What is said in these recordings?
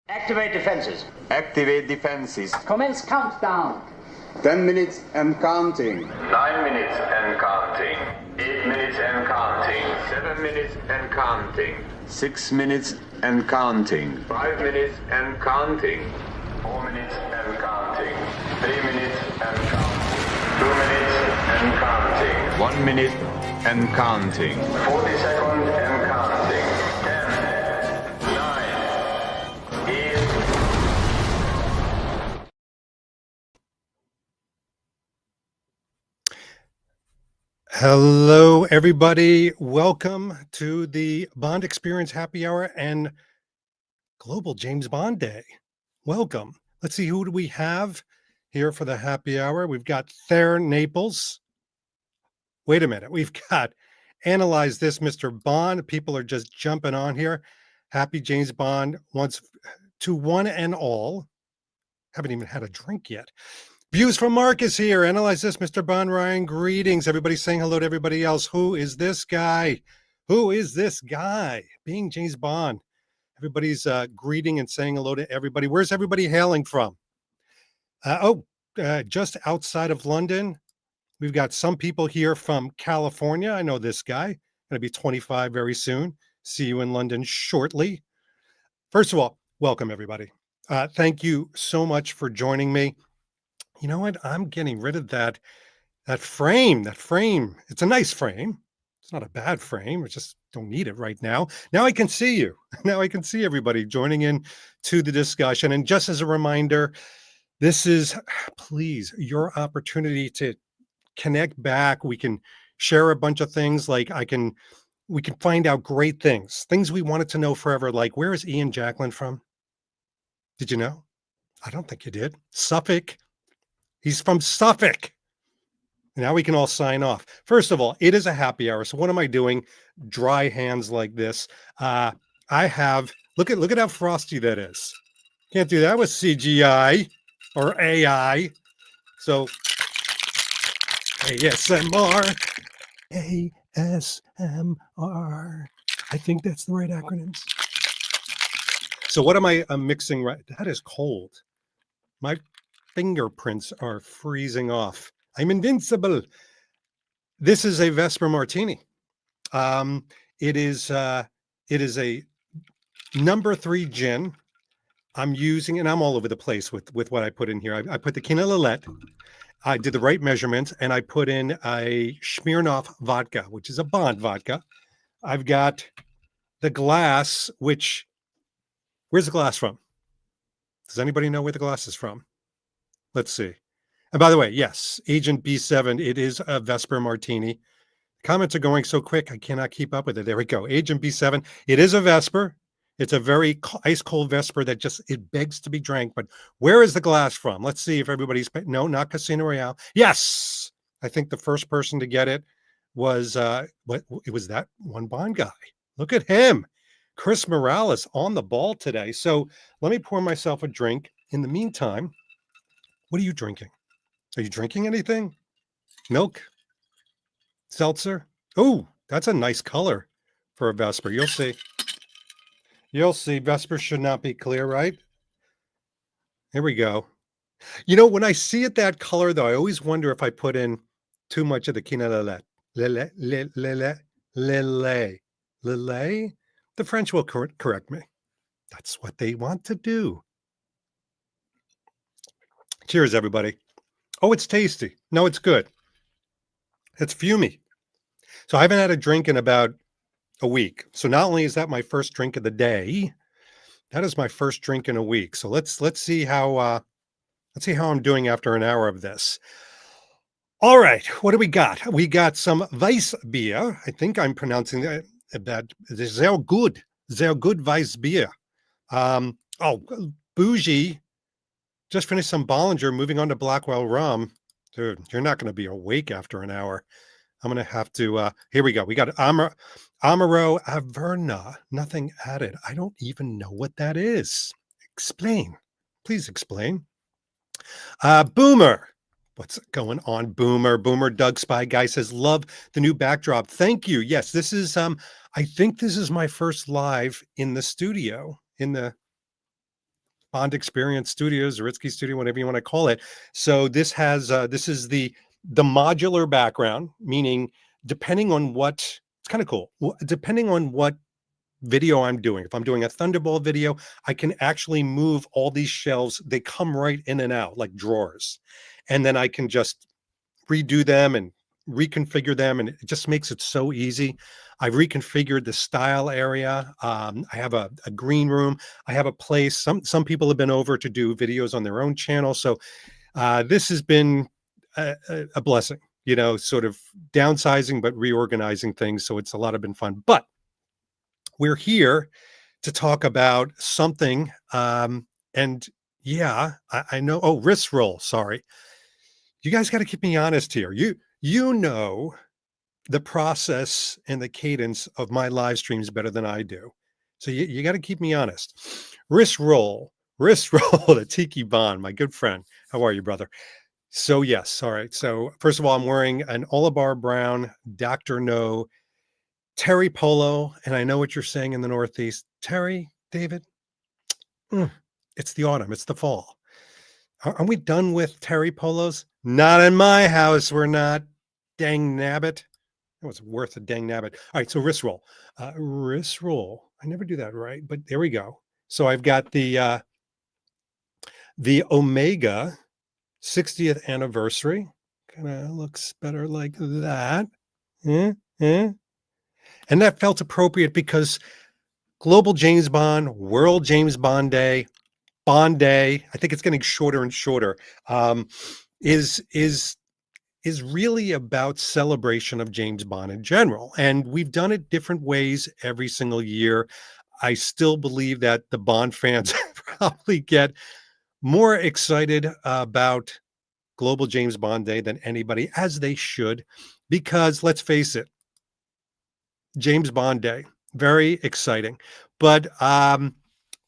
Activate defenses. Activate defenses. Commence countdown. 10 minutes and counting. 9 minutes and counting. 8 minutes and counting. 7 minutes and counting. 6 minutes and counting. 5 minutes and counting. 4 minutes and counting. 3 minutes and counting. 2 minutes and counting. 1 minute and counting. 40 seconds and counting. 10, 9, 8. Hello, everybody. Welcome to the Bond Experience Happy Hour and Global James Bond Day. Welcome. Let's see, who do we have here for the happy hour? We've got Thayer Naples. Wait a minute. We've got Analyze This, Mr. Bond. People are just jumping on here. Happy James Bond once to one and all. Haven't even had a drink yet. Views from Marcus here. Analyze This, Mr. Bond. Ryan, greetings. Everybody saying hello to everybody else. Who is this guy? Who is this guy? Being James Bond. Everybody's greeting and saying hello to everybody. Where's everybody hailing from? Just outside of London. We've got some people here from California. I know this guy. Going to be 25 very soon. See you in London shortly. First of all, welcome everybody. Thank you so much for joining me. You know what? I'm getting rid of that frame. That frame. It's a nice frame. It's not a bad frame. I just don't need it right now. Now I can see you. Now I can see everybody joining in to the discussion. And just as a reminder, this is, please, your opportunity to connect back. We can share a bunch of things. Like we can find out great things we wanted to know forever. Like, where is Ian Jacklin from? Did you know? I don't think you did. Suffolk. He's from Suffolk. Now we can all sign off. First of all, it is a happy hour. So what am I doing? Dry hands like this. I have, look at how frosty that is. Can't do that with CGI or AI. So ASMR. ASMR. I think that's the right acronyms. So what am I mixing right? That is cold. My fingerprints are freezing off. I'm invincible. This is a Vesper Martini. It is a number 3 gin. I'm using, and I'm all over the place with what I put in here. I put the Quina Lillet. I did the right measurements, and I put in a Smirnoff vodka, which is a Bond vodka. I've got the glass, which, where's the glass from? Does anybody know where the glass is from? Let's see. And by the way, yes, Agent B7, it is a Vesper Martini. Comments are going so quick, I cannot keep up with it. There we go. Agent B7, it is a Vesper. It's a very ice cold Vesper that just, it begs to be drank. But where is the glass from? Let's see if everybody's, no, not Casino Royale. Yes. I think the first person to get it was, it was that one Bond guy. Look at him. Chris Morales on the ball today. So let me pour myself a drink. In the meantime, what are you drinking? Are you drinking anything? Milk? Seltzer? Oh, that's a nice color for a Vesper. You'll see. You'll see. Vesper should not be clear, right? Here we go. You know, when I see it that color, though, I always wonder if I put in too much of the Quina Lillet. Lillet? The French will correct me. That's what they want to do. Cheers, everybody. Oh, it's tasty. No, it's good. It's fumy. So I haven't had a drink in about a week. So not only is that my first drink of the day, that is my first drink in a week. So let's see how I'm doing after an hour of this. All right, what do we got? We got some Weiss beer. I think I'm pronouncing that. Sehr good Weiss beer. Bougie. Just finished some Bollinger, moving on to Blackwell rum. Dude, you're not going to be awake after an hour. I'm going to have to, here we go. We got Amaro Averna, nothing added. I don't even know what that is. Explain. Please explain. Boomer. What's going on, Boomer? Boomer Doug Spy Guy says, love the new backdrop. Thank you. Yes, this is, I think this is my first live in the studio, in the Bond Experience Studios, Zaritsky Studio, whatever you want to call it. So this has this is the modular background, meaning depending on what, it's kind of cool. Depending on what video I'm doing, if I'm doing a Thunderball video, I can actually move all these shelves. They come right in and out like drawers, and then I can just redo them and reconfigure them, and it just makes it so easy. I've reconfigured the style area. I have a green room. I have a place. Some people have been over to do videos on their own channel. So this has been a blessing, you know, sort of downsizing but reorganizing things. So it's a lot of been fun. But we're here to talk about something. And yeah, I know. Oh, wrist roll. Sorry. You guys got to keep me honest here. You know the process and the cadence of my live streams better than I do. So you got to keep me honest. Wrist roll, the Tiki Bond, my good friend. How are you, brother? So yes, all right. So first of all, I'm wearing an Oliver Brown Dr. No Terry polo, and I know what you're saying in the Northeast. Terry, David, it's the autumn, it's the fall. Are we done with Terry polos? Not in my house, we're not. Dang nabbit. It was worth a dang nabbit. All right, so wrist roll. Wrist roll. I never do that right, but there we go. So I've got the Omega 60th anniversary. Kind of looks better like that. And that felt appropriate because Global James Bond, World James Bond Day, Bond Day, I think it's getting shorter and shorter, is really about celebration of James Bond in general. And we've done it different ways every single year. I still believe that the Bond fans probably get more excited about Global James Bond Day than anybody, as they should, because let's face it, James Bond Day, very exciting. But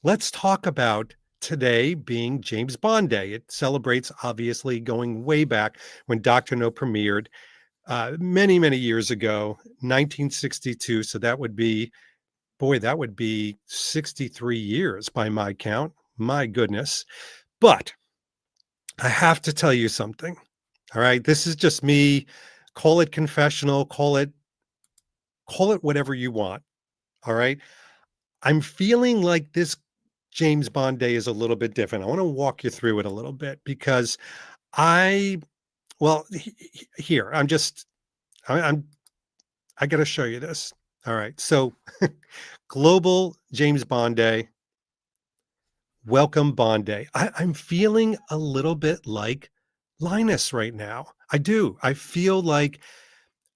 let's talk about today being James Bond Day. It celebrates, obviously, going way back when Dr. No premiered many, many years ago, 1962. So that would be, boy, that would be 63 years by my count. My goodness. But I have to tell you something. All right. This is just me. Call it confessional, call it whatever you want. All right. I'm feeling like this James Bond Day is a little bit different. I want to walk you through it a little bit because here, I got to show you this. All right. So Global James Bond Day. Welcome Bond Day. I'm feeling a little bit like Linus right now. I do. I feel like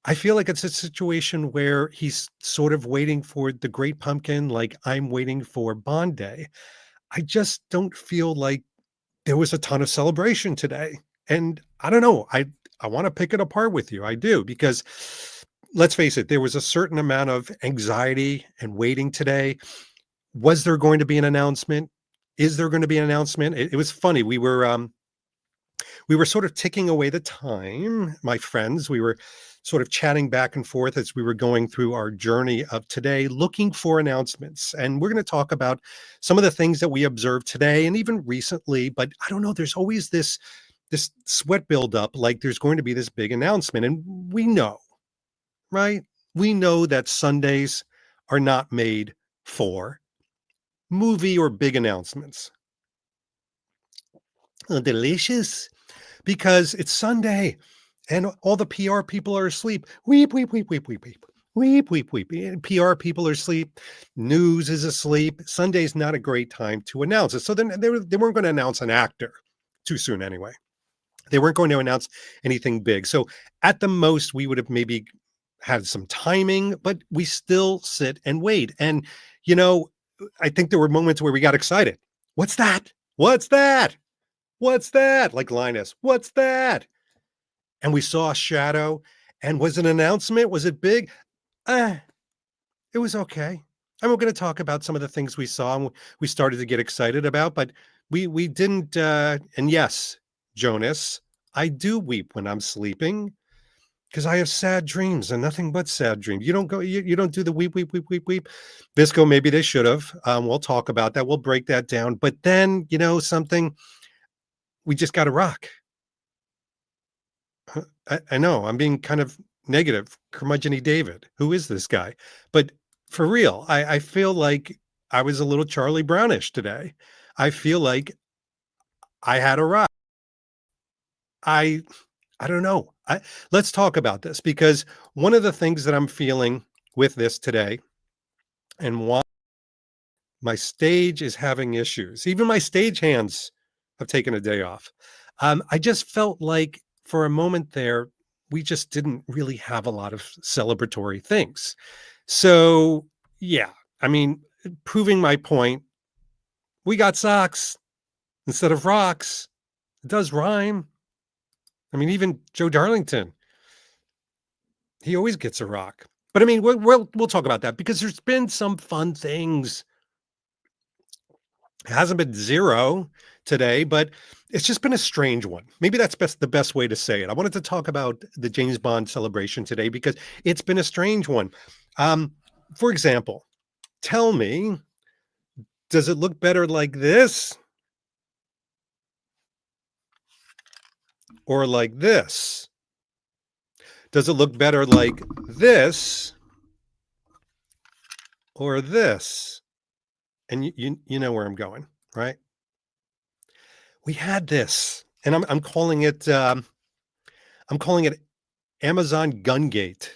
it's a situation where he's sort of waiting for the Great Pumpkin, like I'm waiting for Bond Day. I just don't feel like there was a ton of celebration today. And I don't know. I want to pick it apart with you. I do, because let's face it, there was a certain amount of anxiety and waiting today. Was there going to be an announcement? Is there going to be an announcement? It was funny. We were sort of ticking away the time, my friends. We were sort of chatting back and forth as we were going through our journey of today, looking for announcements. And we're going to talk about some of the things that we observed today and even recently. But I don't know, there's always this sweat buildup, like there's going to be this big announcement. And we know, right? We know that Sundays are not made for movie or big announcements. Delicious. Because it's Sunday and all the PR people are asleep. Weep, weep, weep, weep, weep, weep. Weep, weep, weep. And PR people are asleep. News is asleep. Sunday's not a great time to announce it. So then they weren't going to announce an actor too soon anyway. They weren't going to announce anything big. So at the most, we would have maybe had some timing, but we still sit and wait. And, you know, I think there were moments where we got excited. What's that? What's that? What's that? Like Linus, what's that? And we saw a shadow. And was it an announcement? Was it big? It was okay. And we're going to talk about some of the things we saw and we started to get excited about, but we didn't. And yes, Jonas, I do weep when I'm sleeping. because I have sad dreams and nothing but sad dreams. You don't go, you don't do the weep, weep, weep, weep, weep. Bisco, maybe they should have. We'll talk about that. We'll break that down. But then, something we just got to rock. I know I'm being kind of negative. Curmudgeon David. Who is this guy? But for real, I feel like I was a little Charlie Brownish today. I feel like I had a rock. I don't know. Let's talk about this because one of the things that I'm feeling with this today and why my stage is having issues, even my stage hands have taken a day off. I just felt like for a moment there, we just didn't really have a lot of celebratory things. So, yeah, I mean, proving my point, we got socks instead of rocks. It does rhyme. I mean, even Joe Darlington, he always gets a rock. But I mean, we'll talk about that because there's been some fun things. It hasn't been zero today, but it's just been a strange one. Maybe that's the best way to say it. I wanted to talk about the James Bond celebration today because it's been a strange one. For example, tell me, does it look better like this or like this? Does it look better like this or this? And you know where I'm going, right? We had this, and I'm calling it Amazon Gungate.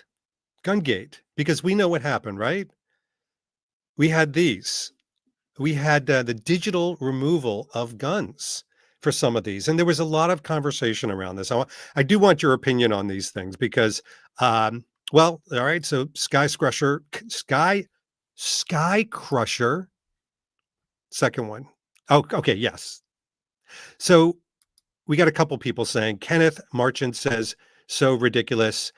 Gungate, because we know what happened, right? We had these. We had the digital removal of guns for some of these, and there was a lot of conversation around this. I do want your opinion on these things because, well, all right. So Sky Crusher, second one. Oh, okay, yes. So we got a couple people saying Kenneth Marchant says so ridiculous.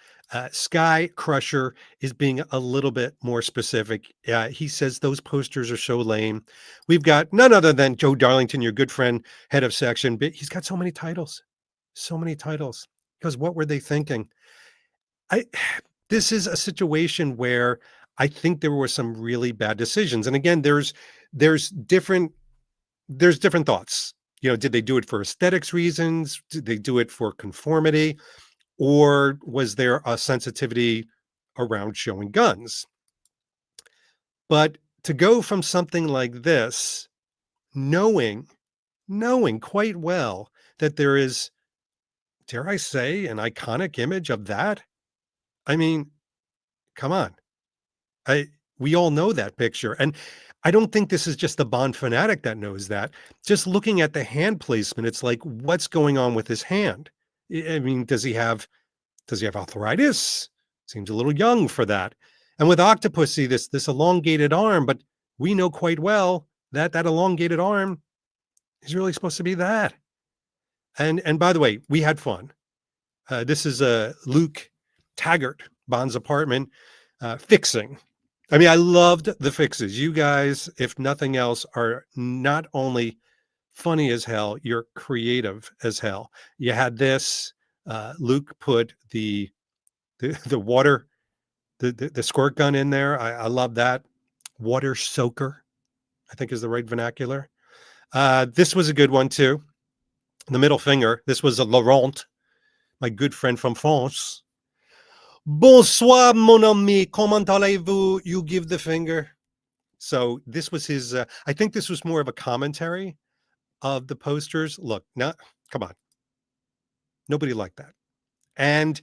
Sky Crusher is being a little bit more specific. He says those posters are so lame. We've got none other than Joe Darlington, your good friend, head of section, but he's got so many titles, so many titles. Because what were they thinking? This is a situation where I think there were some really bad decisions. And again, there's different thoughts. Did they do it for aesthetics reasons? Did they do it for conformity? Or was there a sensitivity around showing guns? But to go from something like this, knowing quite well that there is, dare I say, an iconic image of that? I mean, come on. We all know that picture. And I don't think this is just the Bond fanatic that knows that. Just looking at the hand placement, it's like, what's going on with his hand? I mean, does he have arthritis? Seems a little young for that. And with Octopussy, this elongated arm, but we know quite well that that elongated arm is really supposed to be that. And by the way, we had fun. This is Luke Taggart, Bond's apartment, fixing. I mean, I loved the fixes. You guys, if nothing else, are not only funny as hell, you're creative as hell. You had this. Luke put the water, the squirt gun in there. I love that. Water soaker, I think is the right vernacular. This was a good one too. The middle finger. This was a Laurent, my good friend from France. Bonsoir, mon ami. Comment allez-vous? You give the finger. So this was his. I think this was more of a commentary of the posters. Look, now, come on. Nobody liked that. And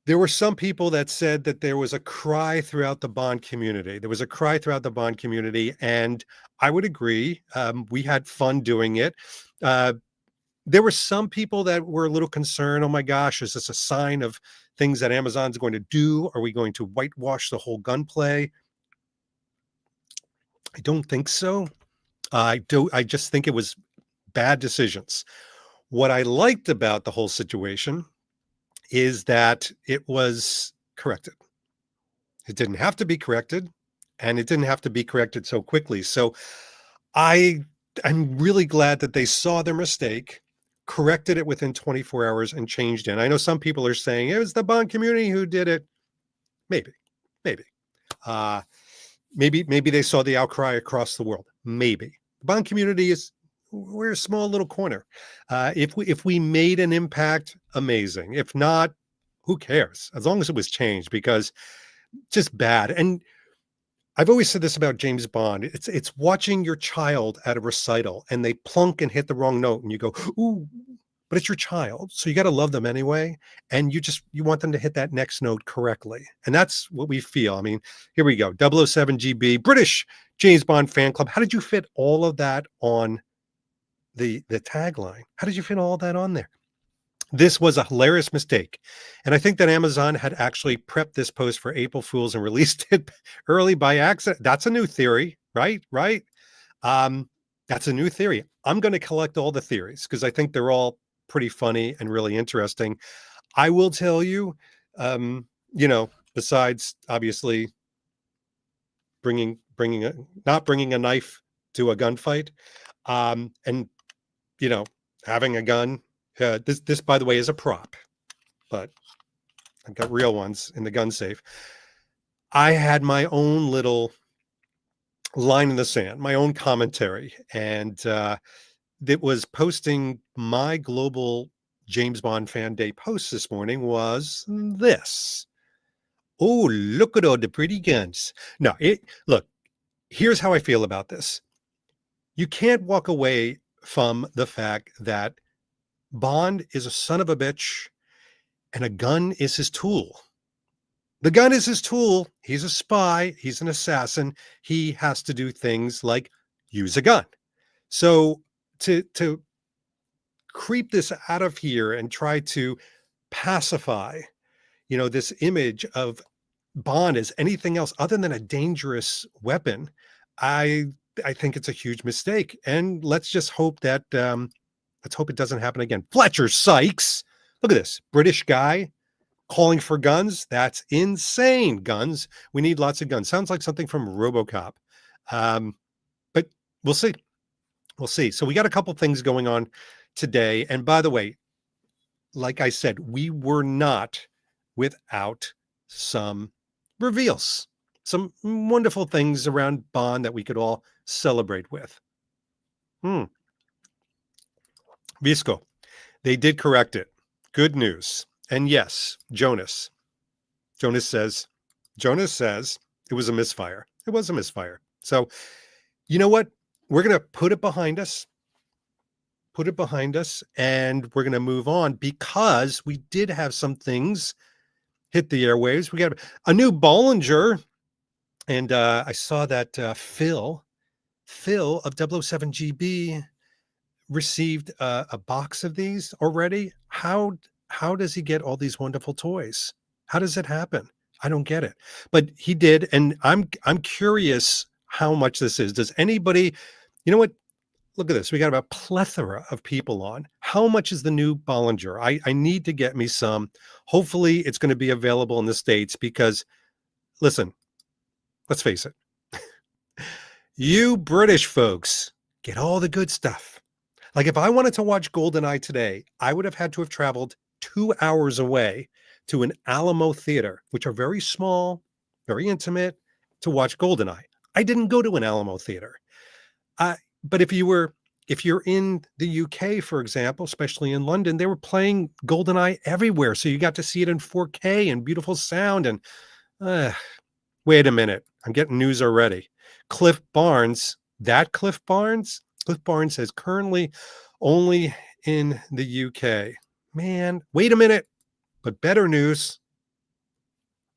there were some people that said that there was a cry throughout the Bond community. There was a cry throughout the Bond community, and I would agree. We had fun doing it. There were some people that were a little concerned. Oh my gosh, is this a sign of things that Amazon's going to do? Are we going to whitewash the whole gunplay? I don't think so. I just think it was bad decisions. What I liked about the whole situation is that it was corrected. It didn't have to be corrected, and it didn't have to be corrected so quickly. So I'm really glad that they saw their mistake, corrected it within 24 hours and changed it. And I know some people are saying it was the Bond community who did it. Maybe. Uh, maybe they saw the outcry across the world. Maybe. The Bond community we're a small little corner. If we made an impact, amazing. If not, who cares? As long as it was changed, because just bad. And I've always said this about James Bond. It's watching your child at a recital and they plunk and hit the wrong note and you go, ooh, but it's your child. So you got to love them anyway. And you want them to hit that next note correctly. And that's what we feel. I mean, here we go. 007 GB, British James Bond fan club. How did you fit all of that on the tagline? How did you fit all that on there? This was a hilarious mistake. And I think that Amazon had actually prepped this post for April Fools and released it early by accident. That's a new theory, right? That's a new theory. I'm going to collect all the theories because I think they're all pretty funny and really interesting. I will tell you, besides obviously not bringing a knife to a gunfight, and having a gun. This, by the way, is a prop, but I've got real ones in the gun safe. I had my own little line in the sand, my own commentary, and it was posting my global James Bond fan day post this morning was this. Oh, look at all the pretty guns. No, look, here's how I feel about this. You can't walk away from the fact that Bond is a son of a bitch and a gun is his tool. The gun is his tool. He's a spy. He's an assassin. He has to do things like use a gun. So to creep this out of here and try to pacify, this image of Bond as anything else other than a dangerous weapon, I think it's a huge mistake. And let's just hope that let's hope it doesn't happen again. Fletcher Sykes, look at this British guy calling for guns. That's insane. Guns. We need lots of guns. Sounds like something from RoboCop. But we'll see. We'll see. So we got a couple things going on today. And by the way, like I said, we were not without some reveals, some wonderful things around Bond that we could all celebrate with. Visco, they did correct it. Good news. And yes, Jonas says it was a misfire. It was a misfire. So you know what? We're going to put it behind us, and we're going to move on because we did have some things hit the airwaves. We got a new Bollinger, and I saw that Phil of 007 GB received a box of these already. How does he get all these wonderful toys? How does it happen? I don't get it, but he did, and I'm curious how much this is. Does anybody, you know what? Look at this. We got a plethora of people on. How much is the new Bollinger? I need to get me some. Hopefully it's going to be available in the States because, listen, let's face it. You British folks get all the good stuff. Like if I wanted to watch GoldenEye today, I would have had to have traveled 2 hours away to an Alamo theater, which are very small, very intimate, to watch GoldenEye. I didn't go to an Alamo theater. But if you're in the UK, for example, especially in London, they were playing GoldenEye everywhere. So you got to see it in 4K and beautiful sound. And wait a minute, I'm getting news already. Cliff Barnes is currently only in the UK. Man, wait a minute. But better news,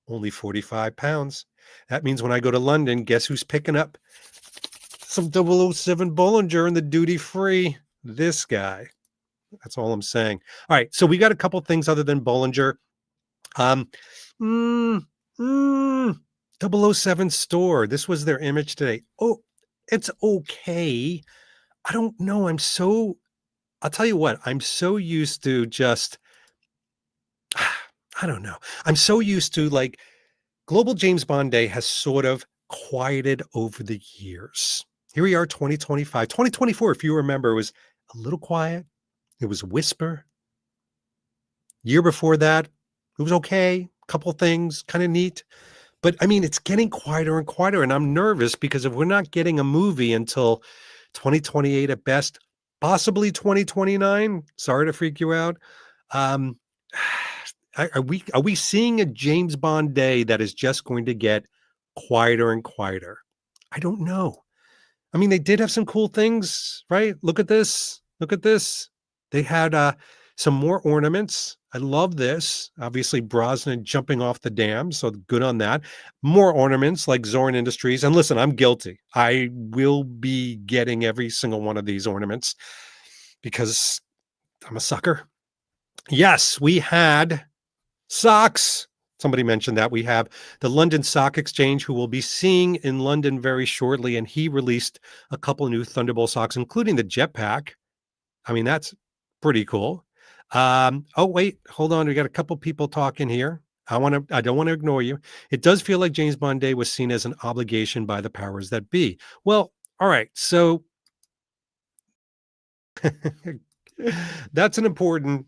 only 45 pounds. That means when I go to London, guess who's picking up some 007 Bollinger in the duty free? This guy. That's all I'm saying. All right. So we got a couple things other than Bollinger. 007 store. This was their image today. Oh, it's okay. I don't know. I'll tell you what, I'm so used to just, I don't know. I'm so used to like Global James Bond Day has sort of quieted over the years. Here we are, 2025, 2024. If you remember, it was a little quiet. It was Whisper. Year before that, it was okay. Couple things, kind of neat. But I mean, it's getting quieter and quieter, and I'm nervous because if we're not getting a movie until 2028 at best, possibly 2029, sorry to freak you out. Um, are we seeing a James Bond day that is just going to get quieter and quieter? I don't know. I mean, they did have some cool things, right? Look at this. Look at this. They had some more ornaments. I love this. Obviously, Brosnan jumping off the dam. So good on that. More ornaments like Zorin Industries. And listen, I'm guilty. I will be getting every single one of these ornaments because I'm a sucker. Yes, we had socks. Somebody mentioned that we have the London Sock Exchange, who we'll be seeing in London very shortly. And he released a couple new Thunderbolt socks, including the Jetpack. I mean, that's pretty cool. Oh, wait, hold on. We got a couple people talking here. I don't want to ignore you. It does feel like James Bond Day was seen as an obligation by the powers that be. Well, all right. So that's an important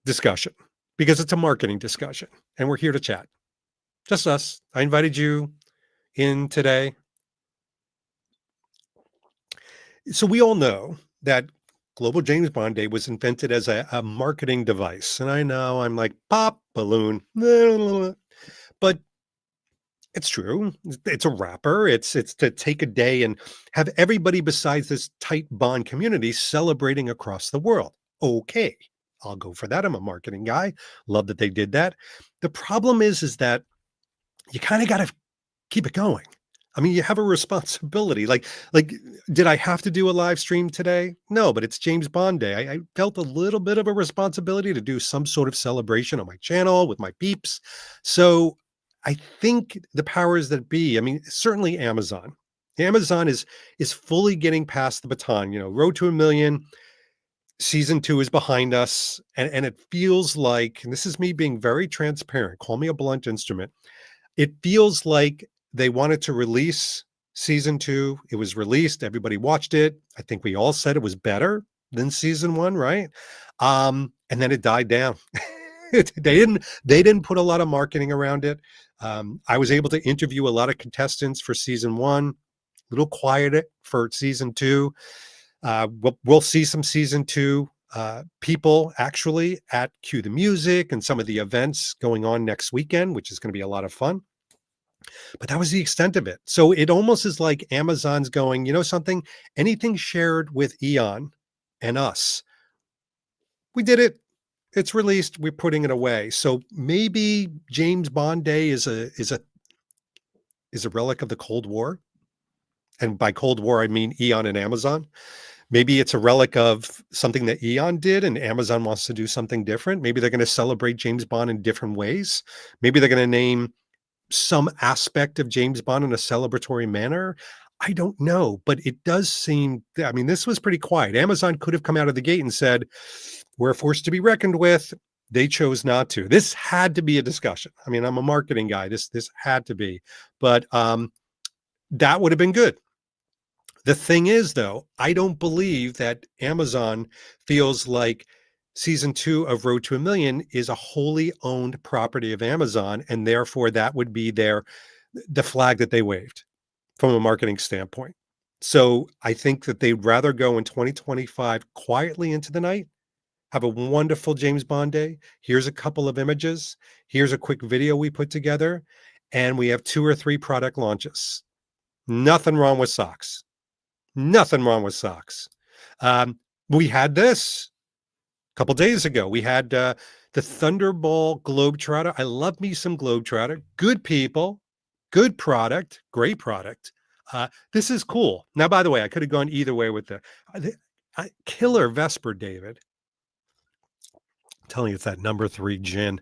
discussion because it's a marketing discussion and we're here to chat. Just us. I invited you in today. So we all know that Global James Bond Day was invented as a marketing device. And I know I'm like, pop balloon. But it's true. It's a wrapper. It's to take a day and have everybody besides this tight Bond community celebrating across the world. Okay, I'll go for that. I'm a marketing guy. Love that they did that. The problem is that you kind of got to keep it going. I mean, you have a responsibility. Like, did I have to do a live stream today? No, but it's James Bond Day. I felt a little bit of a responsibility to do some sort of celebration on my channel with my peeps. So I think the powers that be, I mean, certainly Amazon. Amazon is fully getting past the baton. You know, Road to a Million, season 2 is behind us. And it feels like, and this is me being very transparent, call me a blunt instrument. It feels like they wanted to release season 2. It was released. Everybody watched it. I think we all said it was better than season 1, right? And then it died down. They didn't put a lot of marketing around it. I was able to interview a lot of contestants for season 1, a little quieter for season 2. We'll see some season 2 people actually at Cue the Music and some of the events going on next weekend, which is going to be a lot of fun. But that was the extent of it. So it almost is like Amazon's going, you know something, anything shared with Eon and us, we did it. It's released. We're putting it away. So maybe James Bond Day is a relic of the Cold War. And by Cold War, I mean Eon and Amazon. Maybe it's a relic of something that Eon did and Amazon wants to do something different. Maybe they're going to celebrate James Bond in different ways. Maybe they're going to name some aspect of James Bond in a celebratory manner. I don't know, but it does seem, I mean, this was pretty quiet. Amazon could have come out of the gate and said, we're a force to be reckoned with. They chose not to. This had to be a discussion. I mean, I'm a marketing guy. This had to be, but that would have been good. The thing is, though, I don't believe that Amazon feels like season 2 of Road to a Million is a wholly owned property of Amazon, and therefore that would be the flag that they waved from a marketing standpoint. So I think that they'd rather go in 2025 quietly into the night, have a wonderful James Bond Day. Here's a couple of images. Here's a quick video we put together, and we have 2 or 3 product launches. Nothing wrong with socks. Nothing wrong with socks. We had this a couple days ago. We had the Thunderbolt Globetrotter. I love me some Globetrotter. Good people, good product, great product. This is cool. Now, by the way, I could have gone either way with the killer Vesper, David. I'm telling you, it's that number 3 gin.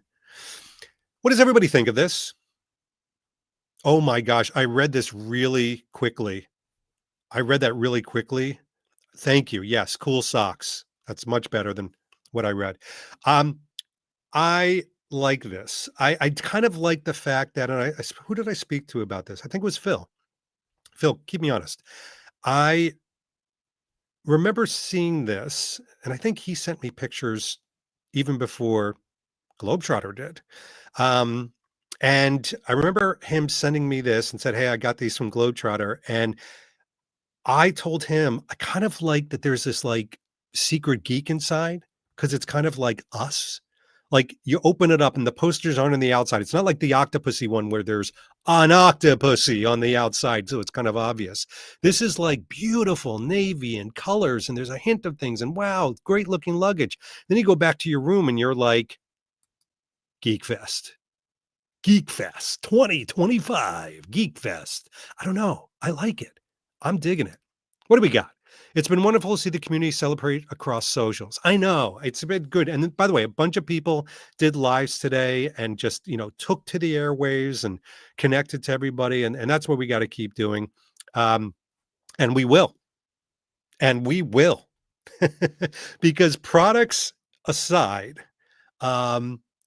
What does everybody think of this? Oh my gosh, I read this really quickly. Thank you. Yes, cool socks. That's much better than what I read. I like this. I kind of like the fact that, and who did I speak to about this? I think it was Phil. Phil, keep me honest. I remember seeing this, and I think he sent me pictures even before Globetrotter did. Um, and I remember him sending me this and said, "Hey, I got these from Globetrotter." And I told him I kind of like that there's this like secret geek inside because it's kind of like us. Like you open it up and the posters aren't on the outside. It's not like the Octopussy one where there's an Octopussy on the outside, so it's kind of obvious. This is like beautiful navy and colors, and there's a hint of things, and wow, great looking luggage. Then you go back to your room and you're like, Geek Fest. Geek Fest 2025. Geek Fest. I don't know. I like it. I'm digging it. What do we got? It's been wonderful to see the community celebrate across socials. I know it's been good. And then, by the way, a bunch of people did lives today and just, took to the airwaves and connected to everybody. And that's what we got to keep doing. Um, and we will. And we will. Because products aside,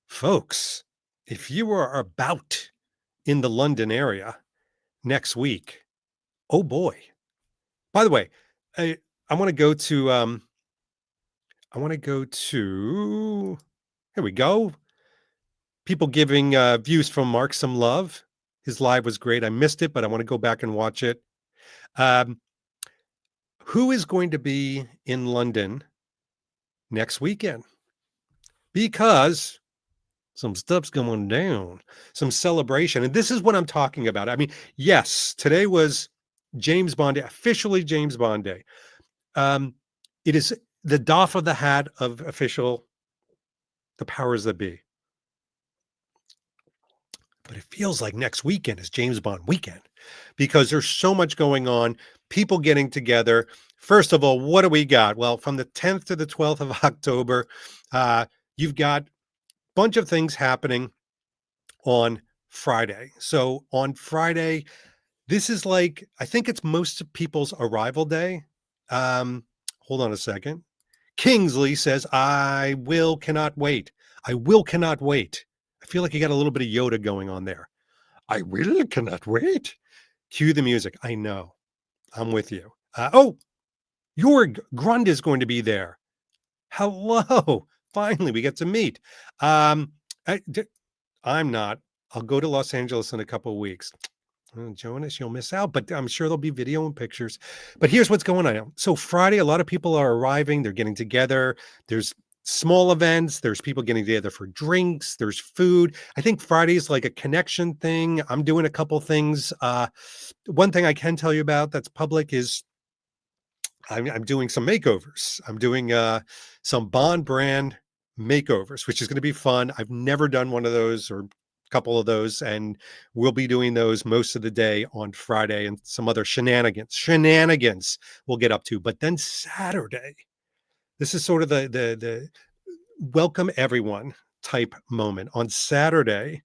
folks, if you are about in the London area next week, oh boy. By the way, I want to go to here we go. People giving views from Mark some love. His live was great. I missed it, but I want to go back and watch it. Who is going to be in London next weekend? Because some stuff's going down, some celebration. And this is what I'm talking about. I mean, yes, today was James Bond Day, officially James Bond Day. It is the doff of the hat of official, the powers that be. But it feels like next weekend is James Bond weekend because there's so much going on, people getting together. First of all, what do we got? Well, from the 10th to the 12th of October, you've got a bunch of things happening on Friday. So on Friday, this is like, I think it's most people's arrival day. Hold on a second. Kingsley says, cannot wait. I will cannot wait. I feel like you got a little bit of Yoda going on there. I will cannot wait. Cue the music. I know. I'm with you. Jorg Grund is going to be there. Hello. Finally, we get to meet. I'm not. I'll go to Los Angeles in a couple of weeks. Jonas, you'll miss out, but I'm sure there'll be video and pictures. But here's what's going on. So Friday, a lot of people are arriving. They're getting together. There's small events. There's people getting together for drinks. There's food. I think Friday is like a connection thing. I'm doing a couple things. One thing I can tell you about that's public is I'm doing some makeovers. I'm doing some Bond brand makeovers, which is going to be fun. I've never done one of those or couple of those, and we'll be doing those most of the day on Friday, and some other shenanigans we'll get up to. But then Saturday, this is sort of the welcome everyone type moment. On Saturday,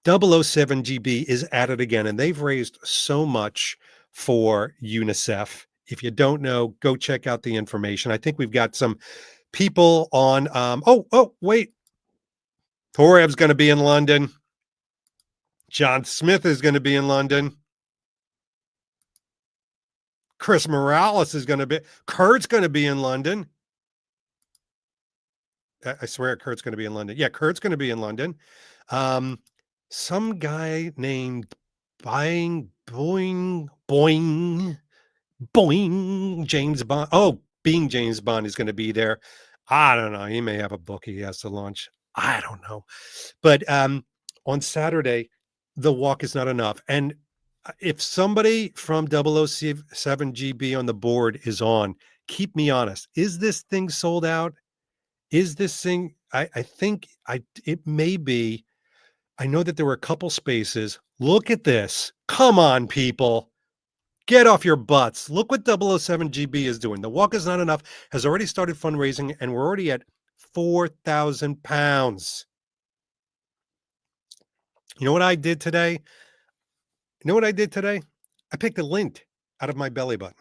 007 GB is at it again, and they've raised so much for UNICEF. If you don't know, go check out the information. I think we've got some people on wait, Torev's going to be in London. John Smith is going to be in London. Chris Morales is going to be. Kurt's going to be in London. I swear Kurt's going to be in London. Yeah, Kurt's going to be in London. Some guy named Boing, James Bond. Oh, being James Bond is going to be there. I don't know. He may have a book he has to launch. I don't know. But on Saturday, the walk is not enough. And if somebody from 007 GB on the board is on, keep me honest. Is this thing sold out? Is this thing? I think it may be. I know that there were a couple spaces. Look at this. Come on, people. Get off your butts. Look what 007 GB is doing. The walk is not enough. Has already started fundraising, and we're already at £4,000. You know what I did today? I picked a lint out of my belly button.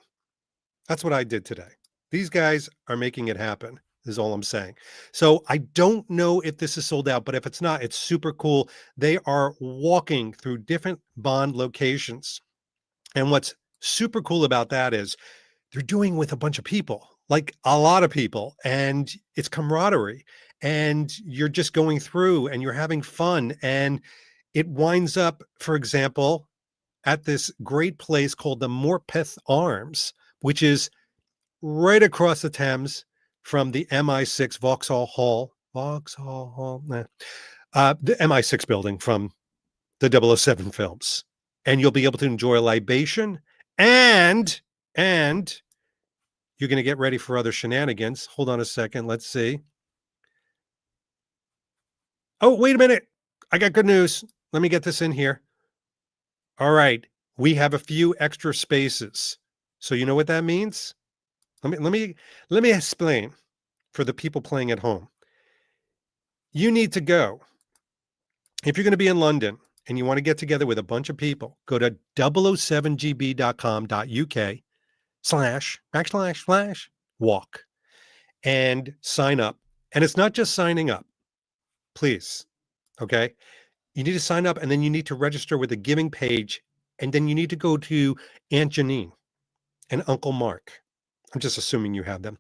That's what I did today. These guys are making it happen, is all I'm saying. So I don't know if this is sold out, but if it's not, it's super cool. They are walking through different Bond locations. And what's super cool about that is they're doing with a bunch of people, like a lot of people, and it's camaraderie, and you're just going through and you're having fun. And it winds up, for example, at this great place called the Morpeth Arms, which is right across the Thames from the MI6 Vauxhall Hall, the MI6 building from the 007 films. And you'll be able to enjoy a libation, and you're going to get ready for other shenanigans. Hold on a second. Let's see. Oh, wait a minute. I got good news. Let me get this in here. All right. We have a few extra spaces. So you know what that means? Let me explain for the people playing at home. You need to go. If you're going to be in London and you want to get together with a bunch of people, go to 007gb.com.uk///walk and sign up. And it's not just signing up, please. Okay. You need to sign up, and then you need to register with a giving page. And then you need to go to Aunt Janine and Uncle Mark. I'm just assuming you have them.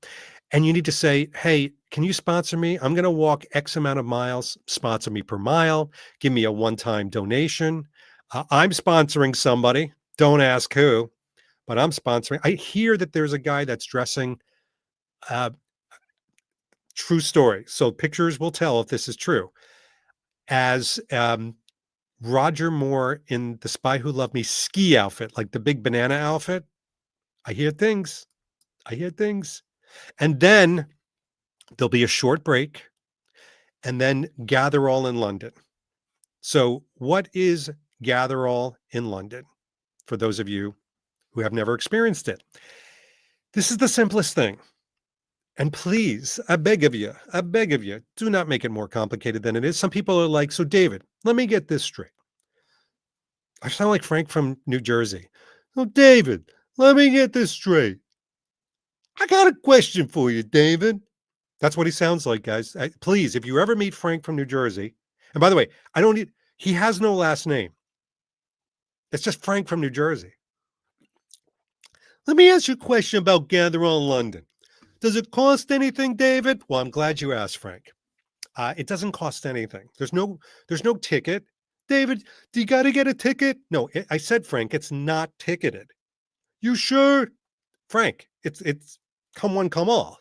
And you need to say, hey, can you sponsor me? I'm going to walk X amount of miles, sponsor me per mile, give me a one-time donation. I'm sponsoring somebody. Don't ask who, but I'm sponsoring. I hear that there's a guy that's dressing, true story. So pictures will tell if this is true, as Roger Moore in The Spy Who Loved Me ski outfit, like the big banana outfit. I hear things. And then there'll be a short break, and then Gather All in London. So what is Gather All in London? For those of you who have never experienced it, this is the simplest thing. And please, I beg of you, do not make it more complicated than it is. Some people are like, so David, let me get this straight. I sound like Frank from New Jersey. Oh, David, let me get this straight. I got a question for you, David. That's what he sounds like, guys. Please, if you ever meet Frank from New Jersey, and by the way, he has no last name. It's just Frank from New Jersey. Let me ask you a question about Gather All in London. Does it cost anything, David? Well, I'm glad you asked, Frank. It doesn't cost anything. There's no ticket. David, do you got to get a ticket? No, I said, Frank, it's not ticketed. You sure? Frank, it's come one, come all.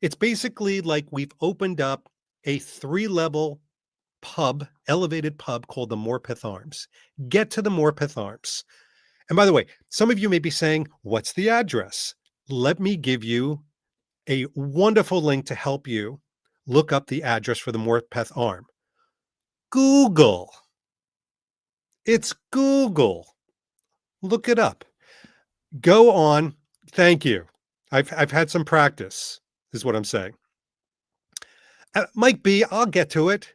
It's basically like we've opened up a 3-level pub, elevated pub called the Morpeth Arms. Get to the Morpeth Arms. And by the way, some of you may be saying, what's the address? Let me give you a wonderful link to help you look up the address for the Morpeth Arm. Google. It's Google. Look it up. Go on. Thank you. I've had some practice, is what I'm saying. Mike B, I'll get to it.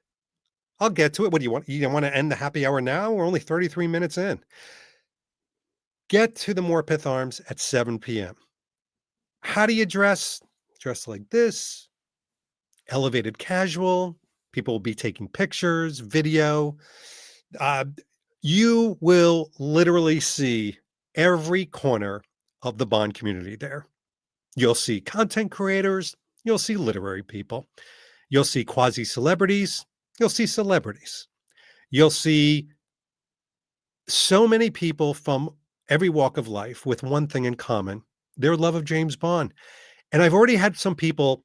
What do you want? You want to end the happy hour now? We're only 33 minutes in. Get to the Morpeth Arms at 7 p.m. How do you dress? Dress like this. Elevated casual. People will be taking pictures, video. You will literally see every corner of the Bond community there. You'll see content creators. You'll see literary people. You'll see quasi-celebrities. You'll see celebrities. You'll see so many people from every walk of life with one thing in common, their love of James Bond. And I've already had some people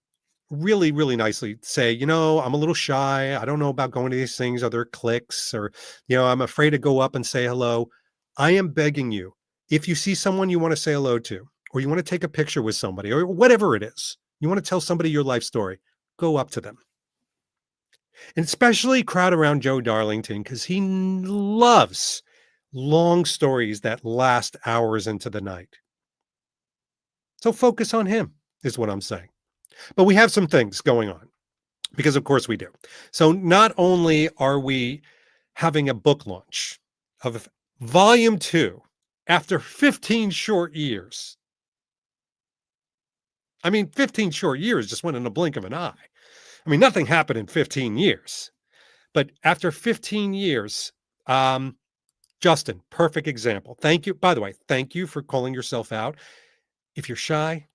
really, really nicely say, I'm a little shy. I don't know about going to these things. Are there cliques? Or, I'm afraid to go up and say hello. I am begging you, if you see someone you want to say hello to, or you want to take a picture with somebody, or whatever it is, you want to tell somebody your life story, go up to them. And especially crowd around Joe Darlington, because he loves long stories that last hours into the night. So focus on him, is what I'm saying. But we have some things going on, because of course we do. So not only are we having a book launch of Volume 2 after 15 short years. I mean, 15 short years just went in the blink of an eye. I mean, nothing happened in 15 years. But after 15 years, Justin, perfect example. Thank you. By the way, thank you for calling yourself out. If you're shy,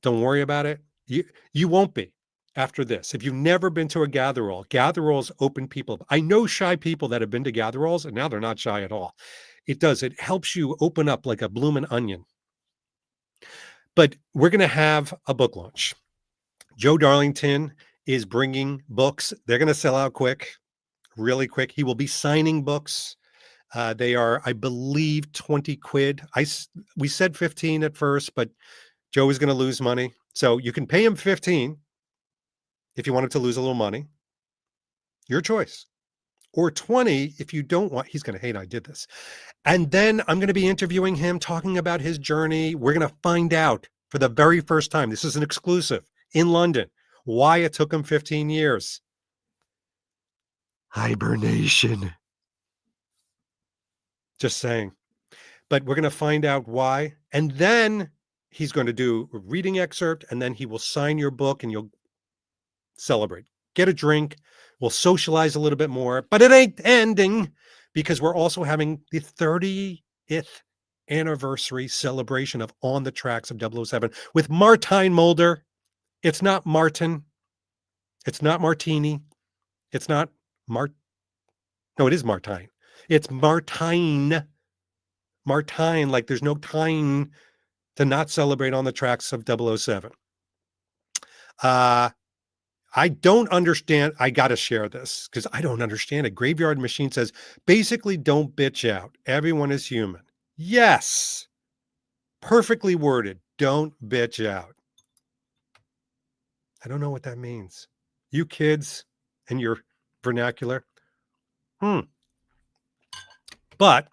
don't worry about it. You won't be after this. If you've never been to a gather-all, gather-alls open people up. I know shy people that have been to gather-alls, and now they're not shy at all. It does. It helps you open up like a bloomin' onion. But we're going to have a book launch. Joe Darlington is bringing books. They're going to sell out quick, really quick. He will be signing books. They are, I believe, 20 quid. We said 15 at first, but Joe is going to lose money. So you can pay him 15 if you want him to lose a little money. Your choice. Or 20 if you don't want. He's going to hate I did this. And then I'm going to be interviewing him, talking about his journey. We're going to find out for the very first time. This is an exclusive in London. Why it took him 15 years. Hibernation. Just saying. But we're going to find out why. And then he's going to do a reading excerpt, and then he will sign your book, and you'll celebrate. Get a drink. We'll socialize a little bit more. But it ain't ending, because we're also having the 30th anniversary celebration of On the Tracks of 007 with Martine Mulder. It's not Martin. It's not Martini. It's not No, it is Martine. It's Martine. Martine, like there's no time to not celebrate On the Tracks of 007. I don't understand. I got to share this because I don't understand it. Graveyard Machine says, basically, don't bitch out. Everyone is human. Yes. Perfectly worded. Don't bitch out. I don't know what that means. You kids and your vernacular. But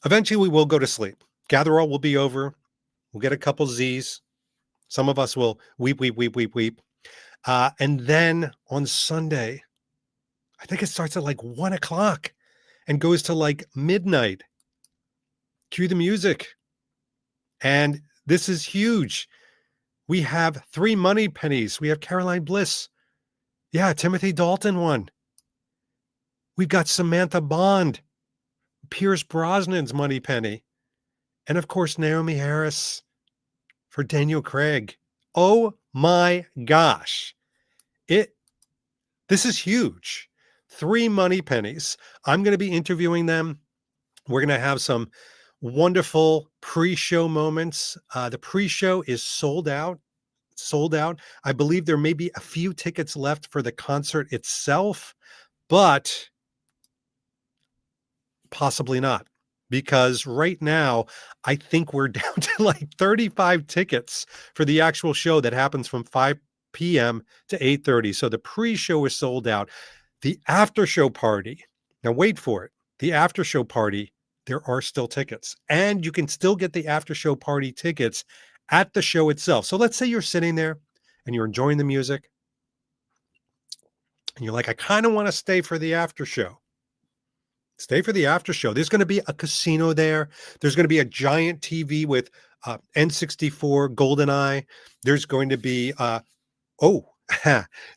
eventually we will go to sleep. Gather-all will be over. We'll get a couple Z's. Some of us will weep. And then on Sunday, I think it starts at like 1 o'clock and goes to like midnight. Cue the music. And this is huge. We have 3 money pennies. We have Caroline Bliss. Yeah, Timothy Dalton won. We've got Samantha Bond, Pierce Brosnan's money penny, and of course, Naomi Harris for Daniel Craig. Oh my gosh. This is huge. 3 money pennies. I'm going to be interviewing them. We're going to have some wonderful pre-show moments. The pre-show is sold out. I believe there may be a few tickets left for the concert itself, but possibly not, because right now I think we're down to like 35 tickets for the actual show that happens from 5 p.m. to 8:30. So the pre-show is sold out. The after-show party, now wait for it. The after-show party, there are still tickets, and you can still get the after-show party tickets at the show itself. So let's say you're sitting there and you're enjoying the music and you're like, I kind of want to stay for the after show. Stay for the after show. There's going to be a casino there. There's going to be a giant TV with N64 GoldenEye. There's going to be,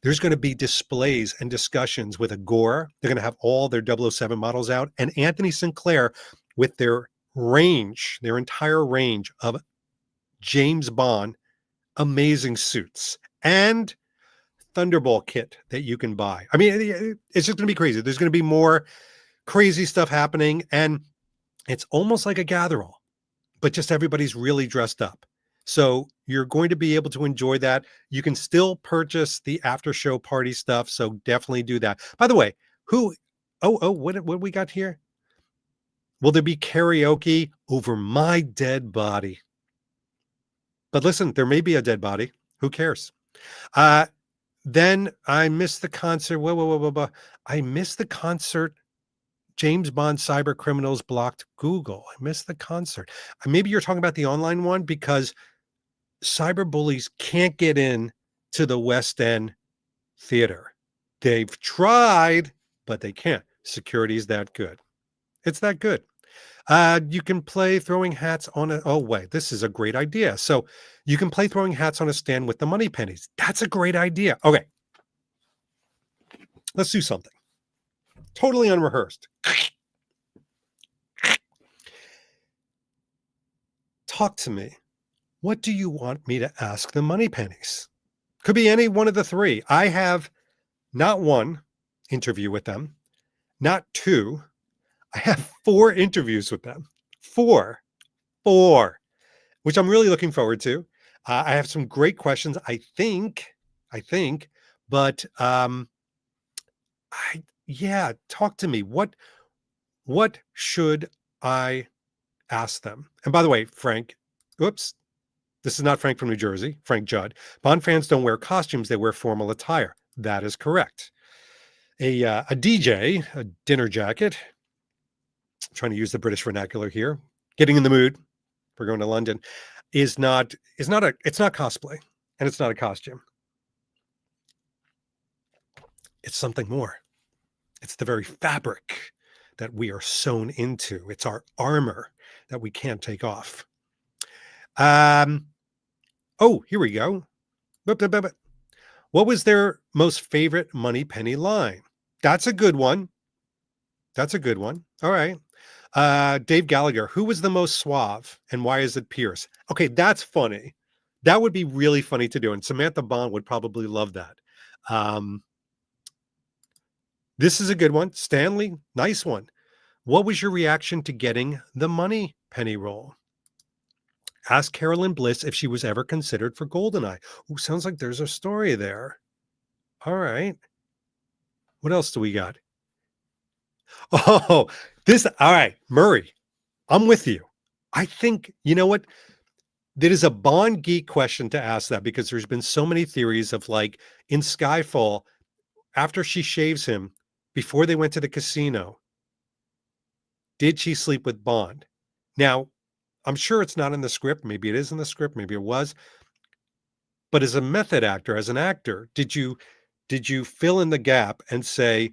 there's going to be displays and discussions with a Gore. They're going to have all their 007 models out. And Anthony Sinclair with their entire range of James Bond amazing suits and Thunderball kit that you can buy. I mean, it's just going to be crazy. There's going to be more crazy stuff happening, and it's almost like a gather-all, but just everybody's really dressed up. So you're going to be able to enjoy that. You can still purchase the after show party stuff, so definitely do that. By the way, what we got here? Will there be karaoke over my dead body? But listen, there may be a dead body. Who cares? Then I missed the concert. I missed the concert. James Bond cyber criminals blocked Google. I missed the concert. Maybe you're talking about the online one, because cyber bullies can't get in to the West End theater. They've tried, but they can't. Security is that good. It's that good. You can play throwing hats on a, this is a great idea. So you can play throwing hats on a stand with the money pennies. That's a great idea. Okay. Let's do something. Totally unrehearsed. talk to me. What do you want me to ask the money pennies? Could be any one of the three. I have not one interview with them, not two. I have 4 interviews with them. 4, which I'm really looking forward to. I have some great questions. I think, but talk to me. What should I ask them? And by the way, Frank, whoops, this is not Frank from New Jersey, Frank Judd. Bond fans don't wear costumes, they wear formal attire. That is correct. A DJ, a dinner jacket, I'm trying to use the British vernacular here, getting in the mood for going to London, it's not cosplay, and it's not a costume. It's something more. It's the very fabric that we are sewn into. It's our armor that we can't take off. Oh, here we go. What was their most favorite Money Penny line? That's a good one. All right. Dave Gallagher, who was the most suave and why is it Pierce? Okay, that's funny. That would be really funny to do. And Samantha Bond would probably love that. This is a good one. Stanley, nice one. What was your reaction to getting the Money Penny role? Ask Carolyn Bliss if she was ever considered for Goldeneye. Oh, sounds like there's a story there. All right. What else do we got? Oh, all right, Murray, I'm with you. I think, you know what? That is a Bond geek question to ask that because there's been so many theories of like in Skyfall, after she shaves him, before they went to the casino, did she sleep with Bond? Now, I'm sure it's not in the script. Maybe it is in the script. Maybe it was. But as a method actor, as an actor, did you fill in the gap and say,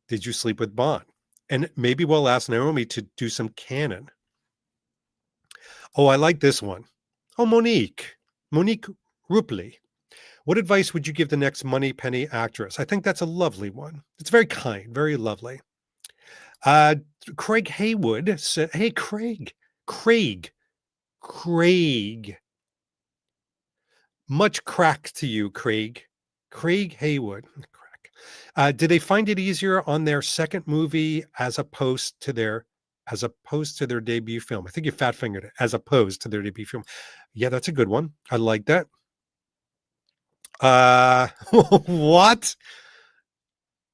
did you sleep with Bond? And maybe we'll ask Naomi to do some canon. Oh, I like this one. Oh, Monique Rupley. What advice would you give the next Money Penny actress? I think that's a lovely one. It's very kind, very lovely. Craig Haywood said, hey, Craig. Much crack to you, Craig. Craig Haywood. Crack. Did they find it easier on their second movie as opposed to their debut film? I think you fat fingered it, as opposed to their debut film. Yeah, that's a good one. I like that. What?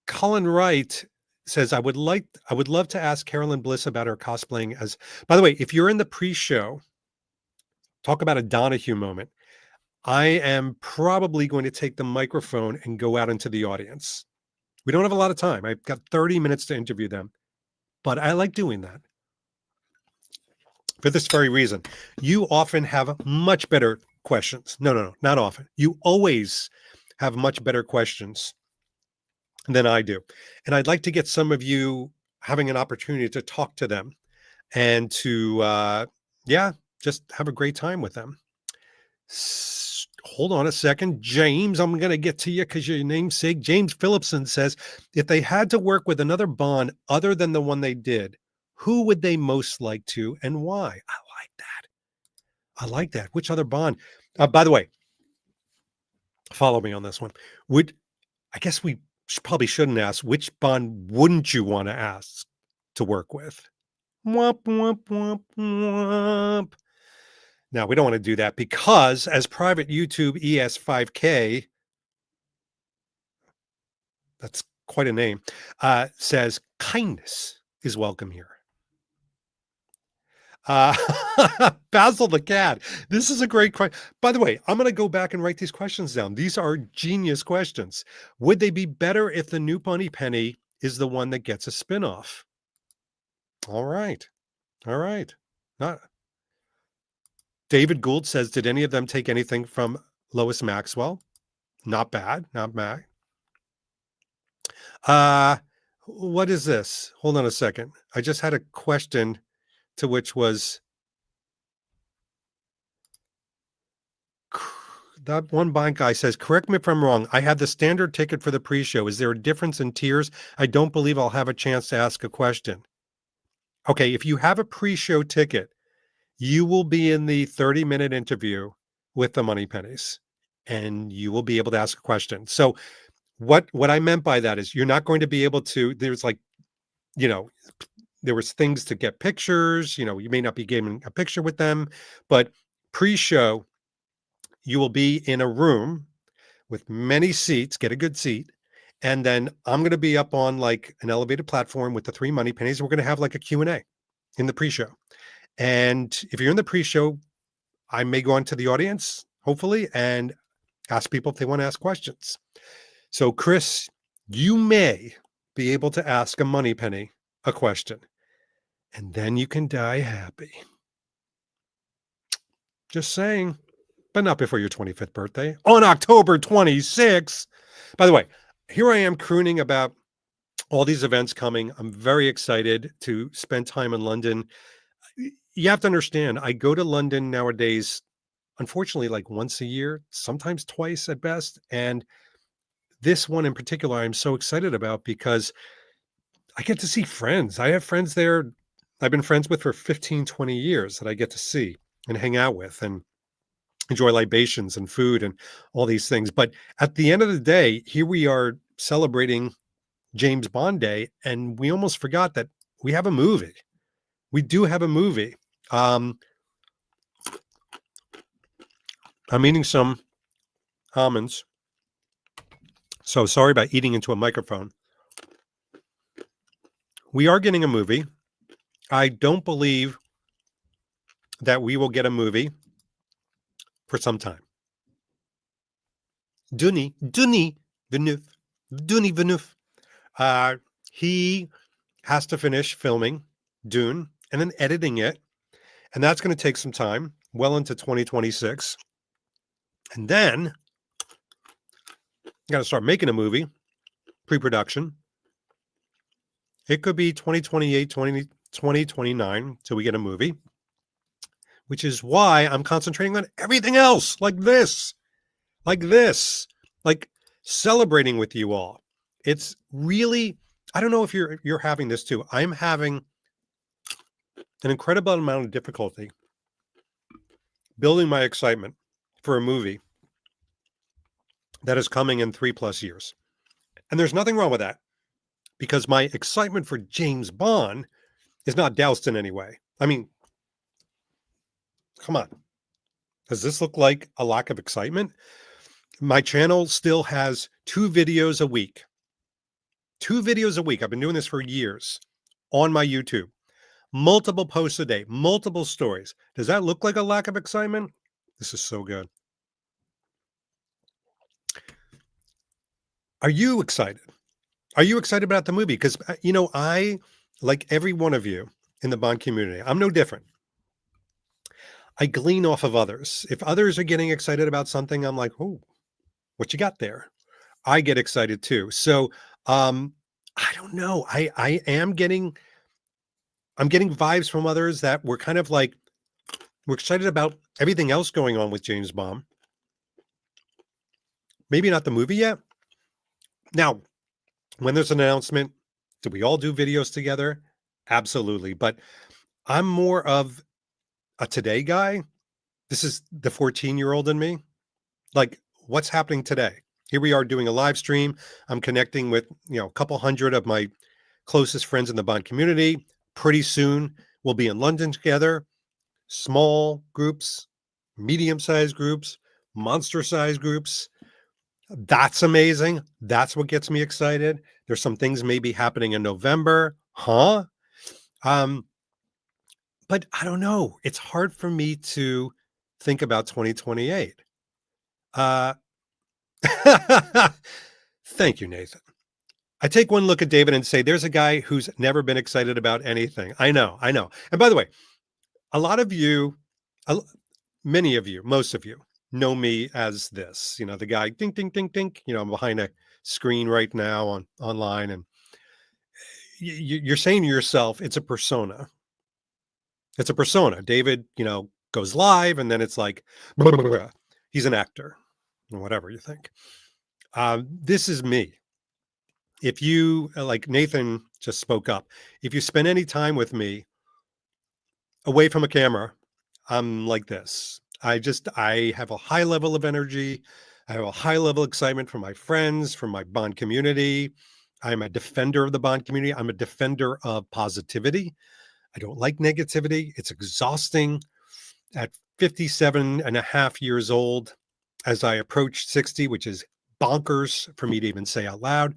Colin Wright says, I would love to ask Carolyn Bliss about her cosplaying as, by the way, if you're in the pre-show, talk about a Donahue moment. I am probably going to take the microphone and go out into the audience. We don't have a lot of time. I've got 30 minutes to interview them, but I like doing that for this very reason. You often have much better questions. No, not often. You always have much better questions than I do. And I'd like to get some of you having an opportunity to talk to them and to, just have a great time with them. Hold on a second. James, I'm going to get to you because your namesake. James Phillipson says, if they had to work with another Bond other than the one they did, who would they most like to and why? I like that. Which other Bond? By the way, follow me on this one. I guess we probably shouldn't ask, which Bond wouldn't you want to ask to work with? Womp, womp, womp, womp. Now, we don't want to do that because as private YouTube ES5K, that's quite a name, says kindness is welcome here. Basil the Cat. This is a great question. By the way, I'm going to go back and write these questions down. These are genius questions. Would they be better if the new Money Penny is the one that gets a spinoff? All right. Not. David Gould says, did any of them take anything from Lois Maxwell? Not bad. What is this? Hold on a second. I just had a question to which was that one Bond guy says, correct me if I'm wrong. I had the standard ticket for the pre-show. Is there a difference in tiers? I don't believe I'll have a chance to ask a question. Okay, if you have a pre-show ticket, You will be in the 30-minute interview with the Money Pennies, and you will be able to ask a question. So what I meant by that is you're not going to be able to, there's like, you know, there was things to get pictures, you may not be getting a picture with them, but pre-show, you will be in a room with many seats, get a good seat. And then I'm going to be up on like an elevated platform with the three Money Pennies. We're going to have like a Q&A in the pre-show. And if you're in the pre-show, I may go into the audience, hopefully, and ask people if they want to ask questions. So, Chris, you may be able to ask a Money Penny a question, and then you can die happy. Just saying, but not before your 25th birthday on October 26th. By the way, here I am crooning about all these events coming. I'm very excited to spend time in London. You have to understand, I go to London nowadays, unfortunately, like once a year, sometimes twice at best. And this one in particular, I'm so excited about because I get to see friends. I have friends there I've been friends with for 15, 20 years that I get to see and hang out with and enjoy libations and food and all these things. But at the end of the day, here we are celebrating James Bond Day, and we almost forgot that we have a movie. We do have a movie. I'm eating some almonds. So sorry about eating into a microphone. We are getting a movie. I don't believe that we will get a movie for some time. Denis Villeneuve. He has to finish filming Dune and then editing it. And that's going to take some time, well into 2026. And then got to start making a movie, pre-production. It could be 2028, 2029 till we get a movie, which is why I'm concentrating on everything else like this, like celebrating with you all. It's really, I don't know if you're having this too. I'm having an incredible amount of difficulty building my excitement for a movie that is coming in 3+ years. And there's nothing wrong with that because my excitement for James Bond is not doused in any way. I mean, come on. Does this look like a lack of excitement? My channel still has 2 videos a week. 2 videos a week. I've been doing this for years on my YouTube. Multiple posts a day, multiple stories. Does that look like a lack of excitement? This is so good. Are you excited? Are you excited about the movie? Because, I, like every one of you in the Bond community, I'm no different. I glean off of others. If others are getting excited about something, I'm like, oh, what you got there? I get excited too. So, I don't know. I'm getting vibes from others that we're kind of like, we're excited about everything else going on with James Bond. Maybe not the movie yet. Now, when there's an announcement, do we all do videos together? Absolutely. But I'm more of a today guy. This is the 14-year-old in me. Like, what's happening today? Here we are doing a live stream. I'm connecting with, a couple hundred of my closest friends in the Bond community. Pretty soon, we'll be in London together. Small groups, medium-sized groups, monster-sized groups. That's amazing. That's what gets me excited. There's some things maybe happening in November. But I don't know. It's hard for me to think about 2028. Thank you, Nathan. I take one look at David and say, there's a guy who's never been excited about anything. I know. And by the way, a lot of you, many of you, most of you know me as this, the guy, ding, ding, ding, ding, I'm behind a screen right now online. And you're saying to yourself, it's a persona. It's a persona. David, goes live and then it's like, blah, blah, blah. He's an actor or whatever you think. This is me. If you, like Nathan just spoke up, if you spend any time with me away from a camera, I'm like this. I have a high level of energy. I have a high level of excitement from my friends, from my Bond community. I'm a defender of the Bond community. I'm a defender of positivity. I don't like negativity. It's exhausting. At 57 and a half years old, as I approach 60, which is bonkers for me to even say out loud,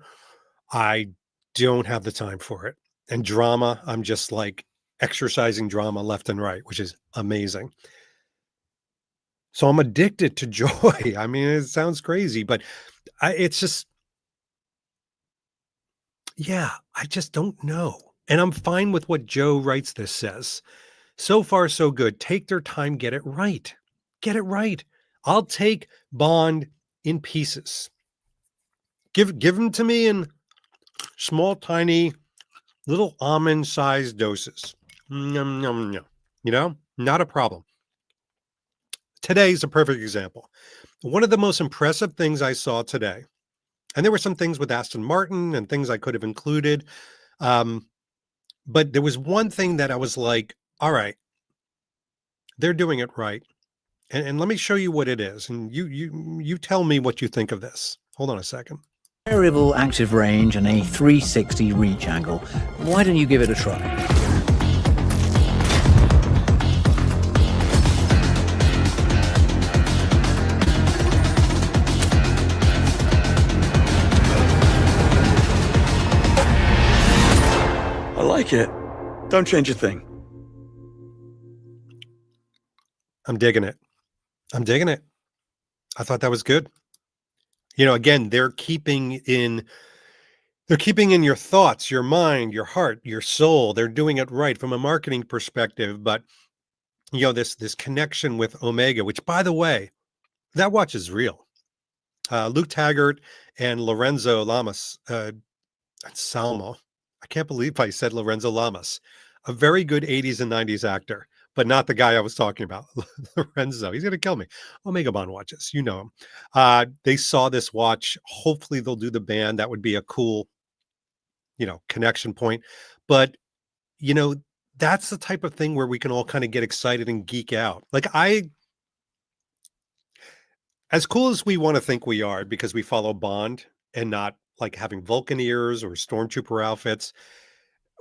I don't have the time for it. And drama, I'm just like exercising drama left and right, which is amazing. So I'm addicted to joy. I mean, it sounds crazy, but it's just, yeah, I just don't know. And I'm fine with what Joe writes this says. So far, so good. Take their time, get it right. Get it right. I'll take Bond in pieces. Give them to me in small, tiny, little almond-sized doses. Yum, yum, yum. You know, not a problem. Today's a perfect example. One of the most impressive things I saw today, and there were some things with Aston Martin and things I could have included, but there was one thing that I was like, all right, they're doing it right. And let me show you what it is. And you tell me what you think of this. Hold on a second. Variable active range and a 360 reach angle. Why don't you give it a try? I like it. Don't change a thing. I'm digging it. I'm digging it. I thought that was good. You know, again, they're keeping in your thoughts, your mind, your heart, your soul. They're doing it right from a marketing perspective. But you know, this connection with Omega, which by the way, that watch is real. Luke Taggart and Lorenzo Lamas, Salmo. I can't believe I said Lorenzo Lamas, a very good 80s and 90s actor, but not the guy I was talking about. Lorenzo, he's going to kill me. Omega Bond watches, you know him. They saw this watch. Hopefully they'll do the band. That would be a cool, you know, connection point. But, you know, that's the type of thing where we can all kind of get excited and geek out. Like as cool as we want to think we are because we follow Bond and not like having Vulcan ears or stormtrooper outfits,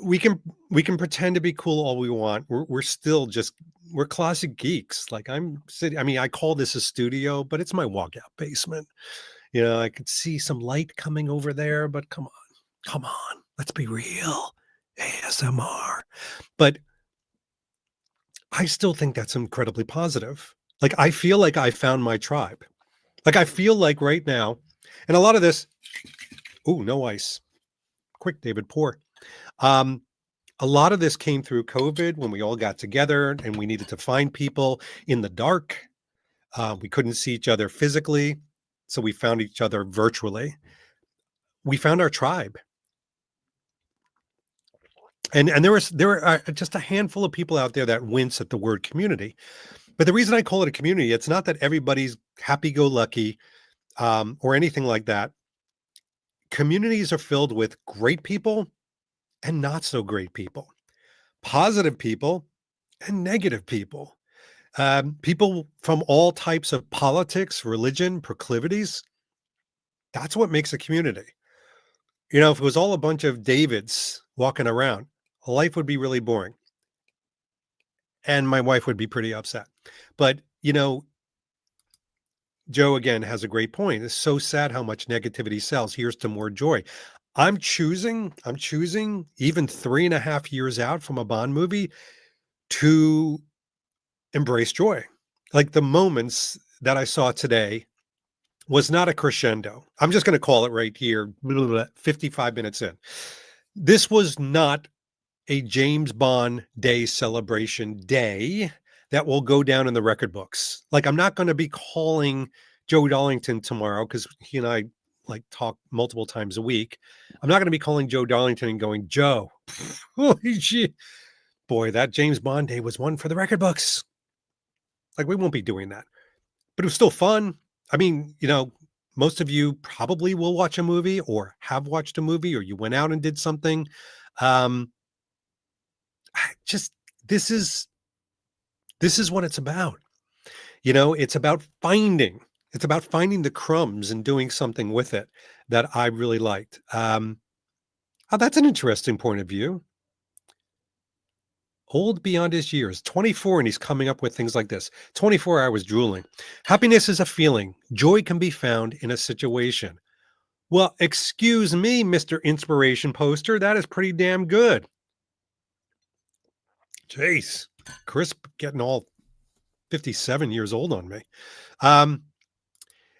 we can pretend to be cool all we want. We're still just we're classic geeks. Like I'm sitting. I mean, I call this a studio, but it's my walkout basement. You know, I could see some light coming over there, but come on, let's be real. ASMR. But I still think that's incredibly positive. Like I feel like I found my tribe. Like I feel like right now, and a lot of this. Oh, no ice. Quick, David, pour. A lot of this came through COVID when we all got together and we needed to find people in the dark. We couldn't see each other physically, so we found each other virtually. We found our tribe. And there are just a handful of people out there that wince at the word community. But the reason I call it a community, it's not that everybody's happy-go-lucky or anything like that. Communities are filled with great people and not so great people, positive people and negative people, people from all types of politics, religion, proclivities. That's what makes a community. You know, if it was all a bunch of Davids walking around, life would be really boring. And my wife would be pretty upset. But, you know, Joe, again, has a great point. It's so sad how much negativity sells. Here's to more joy. I'm choosing even 3.5 years out from a Bond movie to embrace joy. Like the moments that I saw today was not a crescendo. I'm just going to call it right here, 55 minutes in. This was not a James Bond Day celebration day that will go down in the record books. Like I'm not going to be calling Joe Darlington tomorrow because he and I like talk multiple times a week. I'm not going to be calling Joe Darlington and going, Joe, holy shit, boy, that James Bond Day was one for the record books. Like we won't be doing that, but it was still fun. I mean, you know, most of you probably will watch a movie or have watched a movie or you went out and did something. This This is what it's about. It's about finding the crumbs and doing something with it that I really liked. Oh, that's an interesting point of view. Old beyond his years, 24, and he's coming up with things like this. 24, I was drooling. Happiness is a feeling. Joy can be found in a situation. Well, excuse me, Mr. Inspiration Poster. That is pretty damn good. Jeez, Crisp getting all 57 years old on me.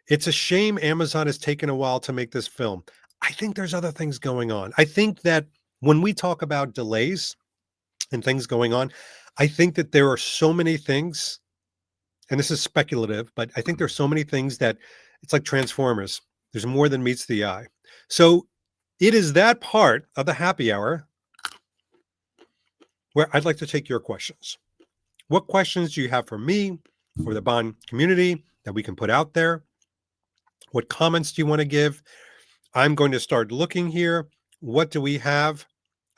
It's a shame Amazon has taken a while to make this film. I think there's other things going on. I think that when we talk about delays and things going on, I think that there are so many things, and this is speculative, but I think there's so many things that it's like Transformers. There's more than meets the eye. So it is that part of the happy hour where I'd like to take your questions. What questions do you have for me or the Bond community that we can put out there? What comments do you want to give? I'm going to start looking here. What do we have?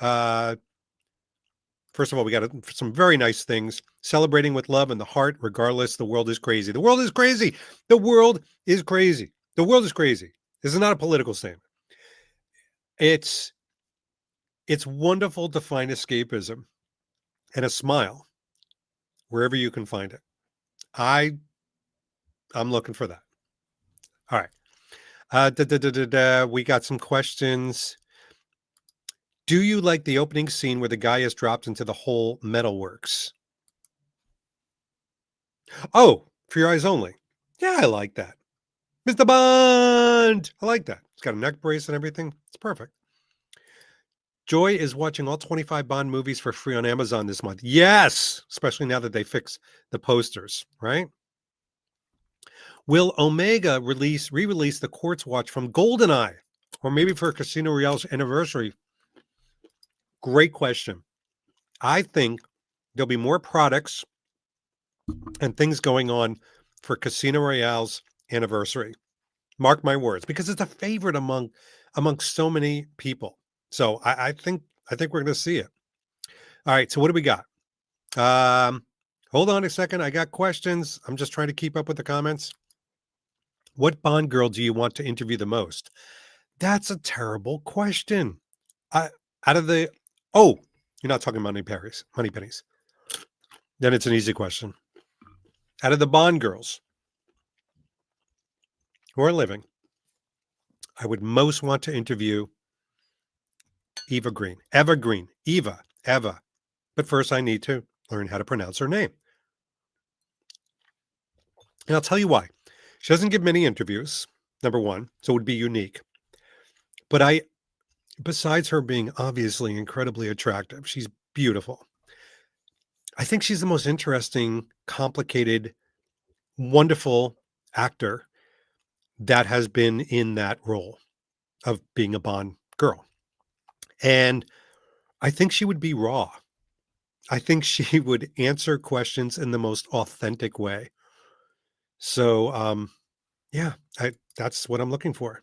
First of all, we got some very nice things. Celebrating with love and the heart, regardless, the world is crazy. The world is crazy. The world is crazy. The world is crazy. This is not a political statement. It's wonderful to find escapism and a smile wherever you can find it. I'm looking for that. All right. We got some questions. Do you like the opening scene where the guy is dropped into the whole metalworks? Oh, for your eyes only. Yeah, I like that. Mr. Bond! I like that. It's got a neck brace and everything. It's perfect. Joy is watching all 25 Bond movies for free on Amazon this month. Yes! Especially now that they fix the posters, right? Will Omega re-release the Quartz Watch from GoldenEye? Or maybe for Casino Royale's anniversary? Great question. I think there'll be more products and things going on for Casino Royale's anniversary. Mark my words, because it's a favorite among so many people. So I think we're going to see it. All right. So what do we got? Hold on a second. I got questions. I'm just trying to keep up with the comments. What Bond girl do you want to interview the most? That's a terrible question. You're not talking money pennies. Then it's an easy question. Out of the Bond girls who are living, I would most want to interview Eva Green. Eva. But first I need to learn how to pronounce her name. And I'll tell you why. She doesn't give many interviews, number one, so it would be unique. But besides her being obviously incredibly attractive, she's beautiful. I think she's the most interesting, complicated, wonderful actor that has been in that role of being a Bond girl. And I think she would be raw. I think she would answer questions in the most authentic way. So, that's what I'm looking for.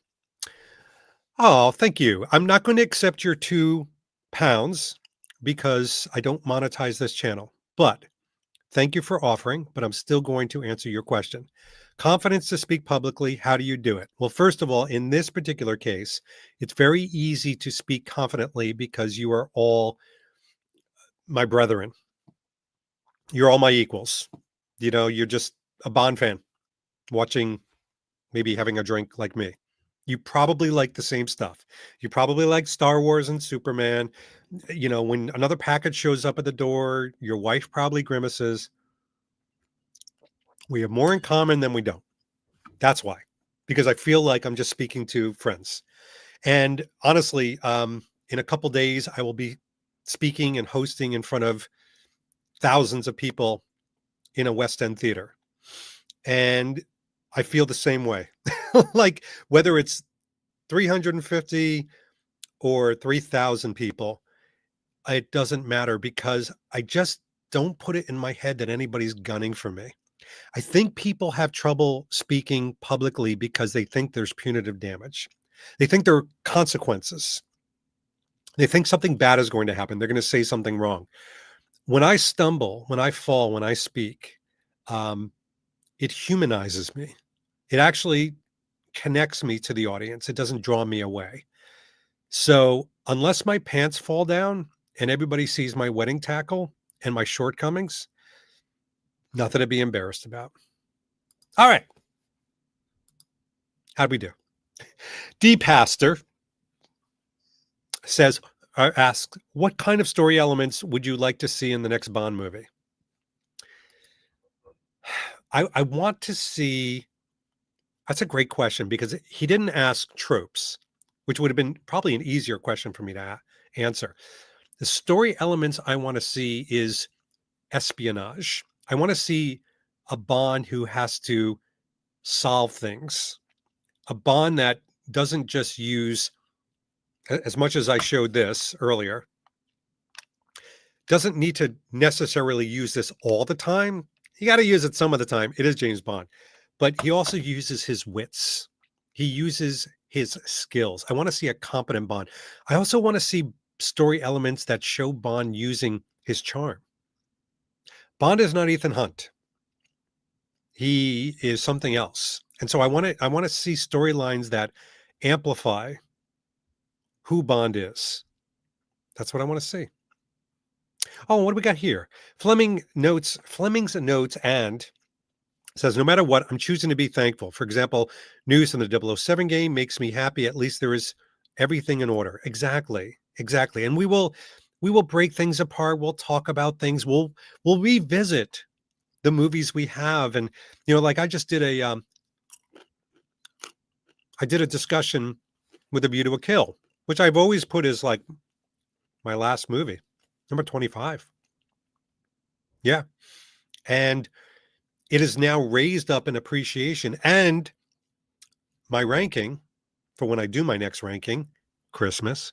Oh, thank you. I'm not going to accept your £2 because I don't monetize this channel, but thank you for offering, but I'm still going to answer your question. Confidence to speak publicly. How do you do it? Well, first of all, in this particular case, it's very easy to speak confidently because you are all my brethren. You're all my equals. You're just a Bond fan watching, maybe having a drink like me. You probably like the same stuff. You probably like Star Wars and Superman. When another package shows up at the door, your wife probably grimaces. We have more in common than we don't. That's why, because I feel like I'm just speaking to friends. And honestly, in a couple days, I will be speaking and hosting in front of thousands of people in a West End theater. And I feel the same way. Like whether it's 350 or 3,000 people, it doesn't matter because I just don't put it in my head that anybody's gunning for me. I think people have trouble speaking publicly because they think there's punitive damage. They think there are consequences. They think something bad is going to happen. They're going to say something wrong. When I stumble, when I fall, when I speak, it humanizes me. It actually connects me to the audience. It doesn't draw me away. So unless my pants fall down and everybody sees my wedding tackle and my shortcomings, nothing to be embarrassed about. All right. How'd we do? D Pastor says, asks, what kind of story elements would you like to see in the next Bond movie? I want to see. That's a great question because he didn't ask tropes, which would have been probably an easier question for me to answer. The story elements I want to see is espionage. I want to see a Bond who has to solve things, a Bond that doesn't just use, as much as I showed this earlier, doesn't need to necessarily use this all the time. You got to use it some of the time. It is James Bond, but he also uses his wits. He uses his skills. I want to see a competent Bond. I also want to see story elements that show Bond using his charm. Bond is not Ethan Hunt. He is something else. And so I want to see storylines that amplify who Bond is. That's what I want to see. Oh, what do we got here? Fleming's notes and says, no matter what, I'm choosing to be thankful. For example, news from the 007 game makes me happy. At least there is everything in order. Exactly. And we will break things apart. We'll talk about things. We'll revisit the movies we have. And, like I just did a discussion with A View to a Kill, which I've always put as like my last movie, number 25. Yeah. And it is now raised up in appreciation, and my ranking for when I do my next ranking, Christmas,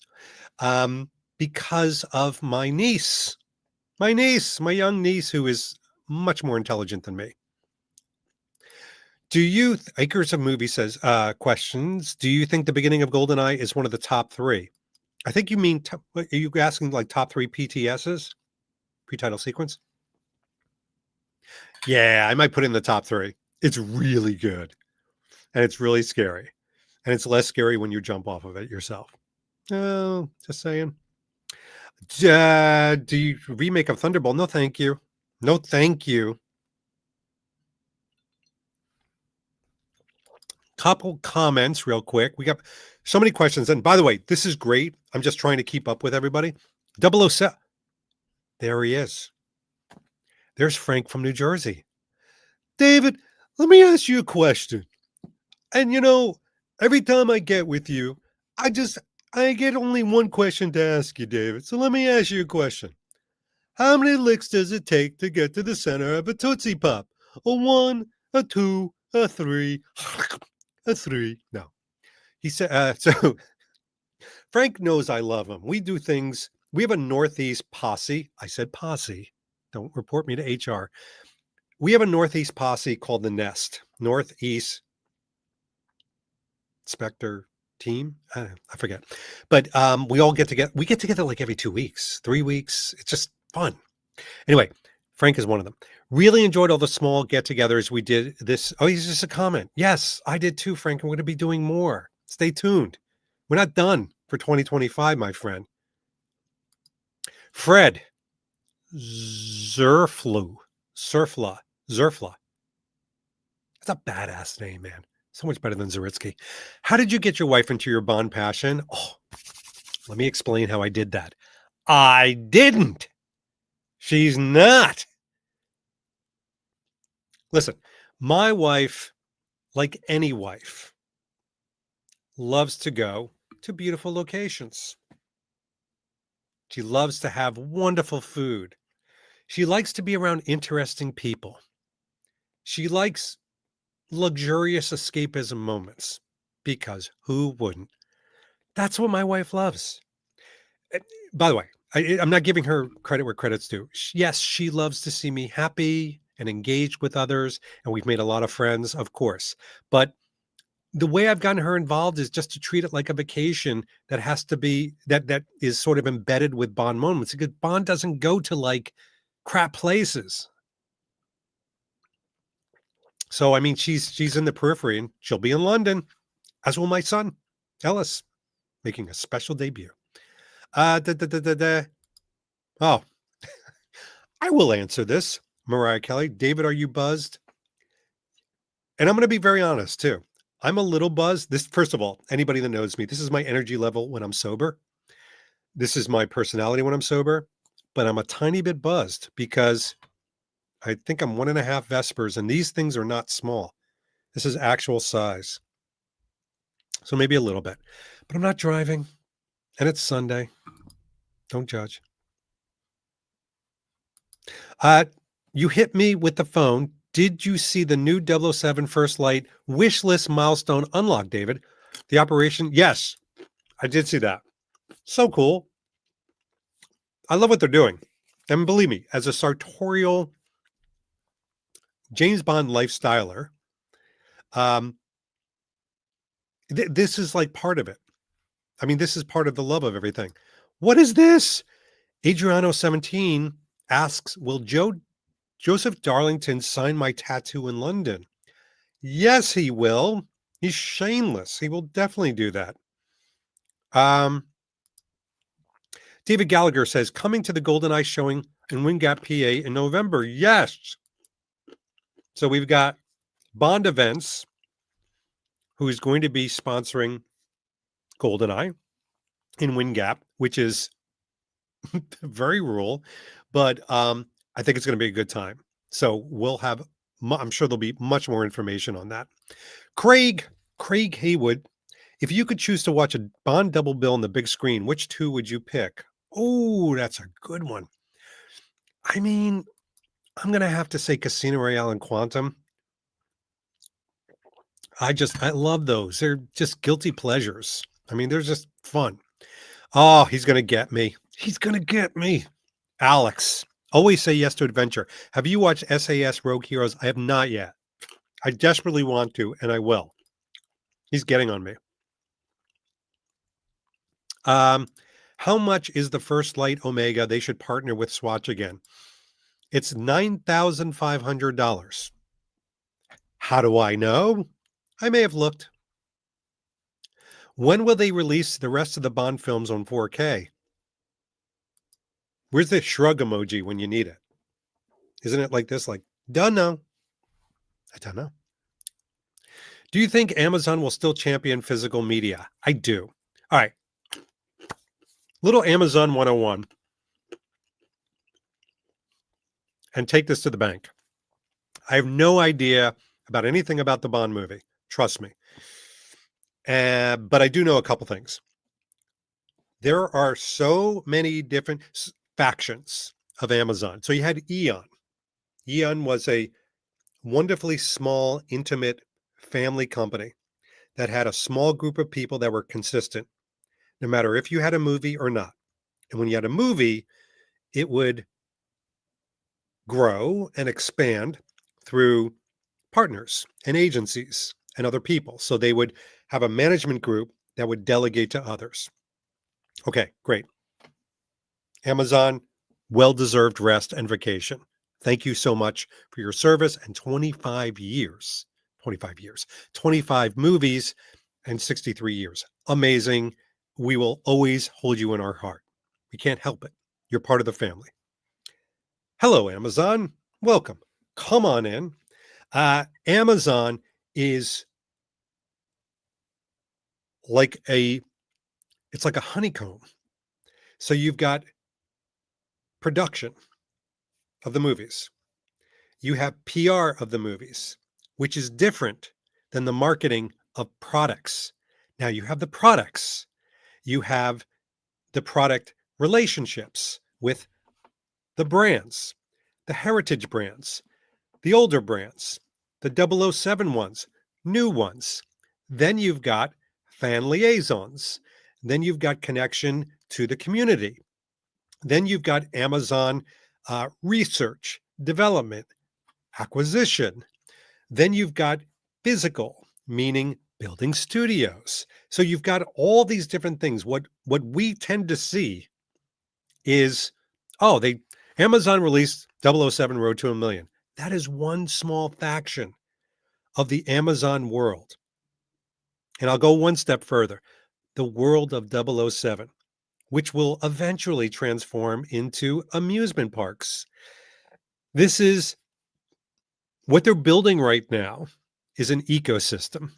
because of my young niece, who is much more intelligent than me. Acres of Movie says, questions. Do you think the beginning of GoldenEye is one of the top 3? I think you mean, are you asking like top 3 PTSs? Pre-title sequence? Yeah, I might put it in the top 3. It's really good. And it's really scary. And it's less scary when you jump off of it yourself. Oh, just saying. Do you remake of Thunderball? No, thank you. No, thank you. Couple comments real quick. We got so many questions. And by the way, this is great. I'm just trying to keep up with everybody. 007. There he is. There's Frank from New Jersey. David, let me ask you a question. And every time I get with you, I get only one question to ask you, David. So let me ask you a question. How many licks does it take to get to the center of a Tootsie Pop? A 1, a 2, a 3, a 3. No. He said, so Frank knows I love him. We do things. We have a Northeast posse. I said posse. Don't report me to HR. We have a Northeast posse called the Nest. Northeast Spectre team. I forget. But we all get together. We get together like every 2 weeks, 3 weeks. It's just fun. Anyway, Frank is one of them. Really enjoyed all the small get-togethers we did this. Oh, he's just a comment. Yes, I did too, Frank. We're going to be doing more. Stay tuned. We're not done for 2025, my friend. Fred Zerfla. That's a badass name, man. So much better than Zaritsky. How did you get your wife into your Bond passion? Oh, let me explain how I did that. I didn't. She's not. Listen, my wife, like any wife, loves to go to beautiful locations. She loves to have wonderful food. She likes to be around interesting people. She likes luxurious escapism moments, because who wouldn't? That's what my wife loves. By the way, I'm not giving her credit where credit's due. Yes, she loves to see me happy and engaged with others, and we've made a lot of friends, of course. But the way I've gotten her involved is just to treat it like a vacation that has to be that is sort of embedded with Bond moments, because Bond doesn't go to like crap places. So, I mean, she's in the periphery and she'll be in London, as will my son, Ellis, making a special debut. Da, da, da, da, da. Oh, I will answer this, Mariah Kelly. David, are you buzzed? And I'm going to be very honest, too. I'm a little buzzed. This, first of all, anybody that knows me, this is my energy level when I'm sober. This is my personality when I'm sober. But I'm a tiny bit buzzed because I think I'm 1.5 Vespers, and these things are not small. This is actual size. So maybe a little bit. But I'm not driving, and it's Sunday. Don't judge. You hit me with the phone. Did you see the new 007 First Light wish list milestone unlock, David? The operation? Yes, I did see that. So cool. I love what they're doing. And believe me, as a sartorial James Bond lifestyler, this is like part of it. I mean, this is part of the love of everything. What is this? Adriano17 asks, will Joseph Darlington sign my tattoo in London? Yes, he will. He's shameless. He will definitely do that. David Gallagher says, coming to the GoldenEye showing in Wind Gap, PA in November. Yes. So we've got Bond Events, who is going to be sponsoring GoldenEye in Wind Gap, which is very rural, but I think it's going to be a good time. So we'll have, I'm sure there'll be much more information on that. Craig Haywood, if you could choose to watch a Bond double bill on the big screen, which two would you pick? Oh, that's a good one. I mean, I'm going to have to say Casino Royale and Quantum. I love those. They're just guilty pleasures. I mean, they're just fun. Oh, he's going to get me. He's going to get me. Alex, always say yes to adventure. Have you watched SAS Rogue Heroes? I have not yet. I desperately want to, and I will. He's getting on me. How much is the First Light Omega? They should partner with Swatch again. It's $9,500. How do I know? I may have looked. When will they release the rest of the Bond films on 4K? Where's the shrug emoji when you need it? Isn't it like this? Like, don't know. I don't know. Do you think Amazon will still champion physical media? I do. All right. Little Amazon 101. And take this to the bank. I have no idea about anything about the Bond movie. Trust me. But I do know a couple things. There are so many different factions of Amazon. So you had Eon. Eon was a wonderfully small, intimate family company that had a small group of people that were consistent, no matter if you had a movie or not. And when you had a movie, it would grow and expand through partners and agencies and other people. So they would have a management group that would delegate to others. Okay, great. Amazon, well-deserved rest and vacation. Thank you so much for your service and 25 years, 25 movies and 63 years. Amazing. We will always hold you in our heart. We can't help it. You're part of the family. Hello, Amazon. Welcome. Come on in. Amazon is it's like a honeycomb. So you've got production of the movies. You have PR of the movies, which is different than the marketing of products. Now you have the products. You have the product relationships with the brands, the heritage brands, the older brands, the 007 ones, new ones. Then you've got fan liaisons. Then you've got connection to the community. Then you've got Amazon research, development, acquisition. Then you've got physical, meaning building studios. So you've got all these different things. What we tend to see is, Amazon released 007 Road to a Million. That is one small faction of the Amazon world. And I'll go one step further. The world of 007, which will eventually transform into amusement parks. This is what they're building right now is an ecosystem.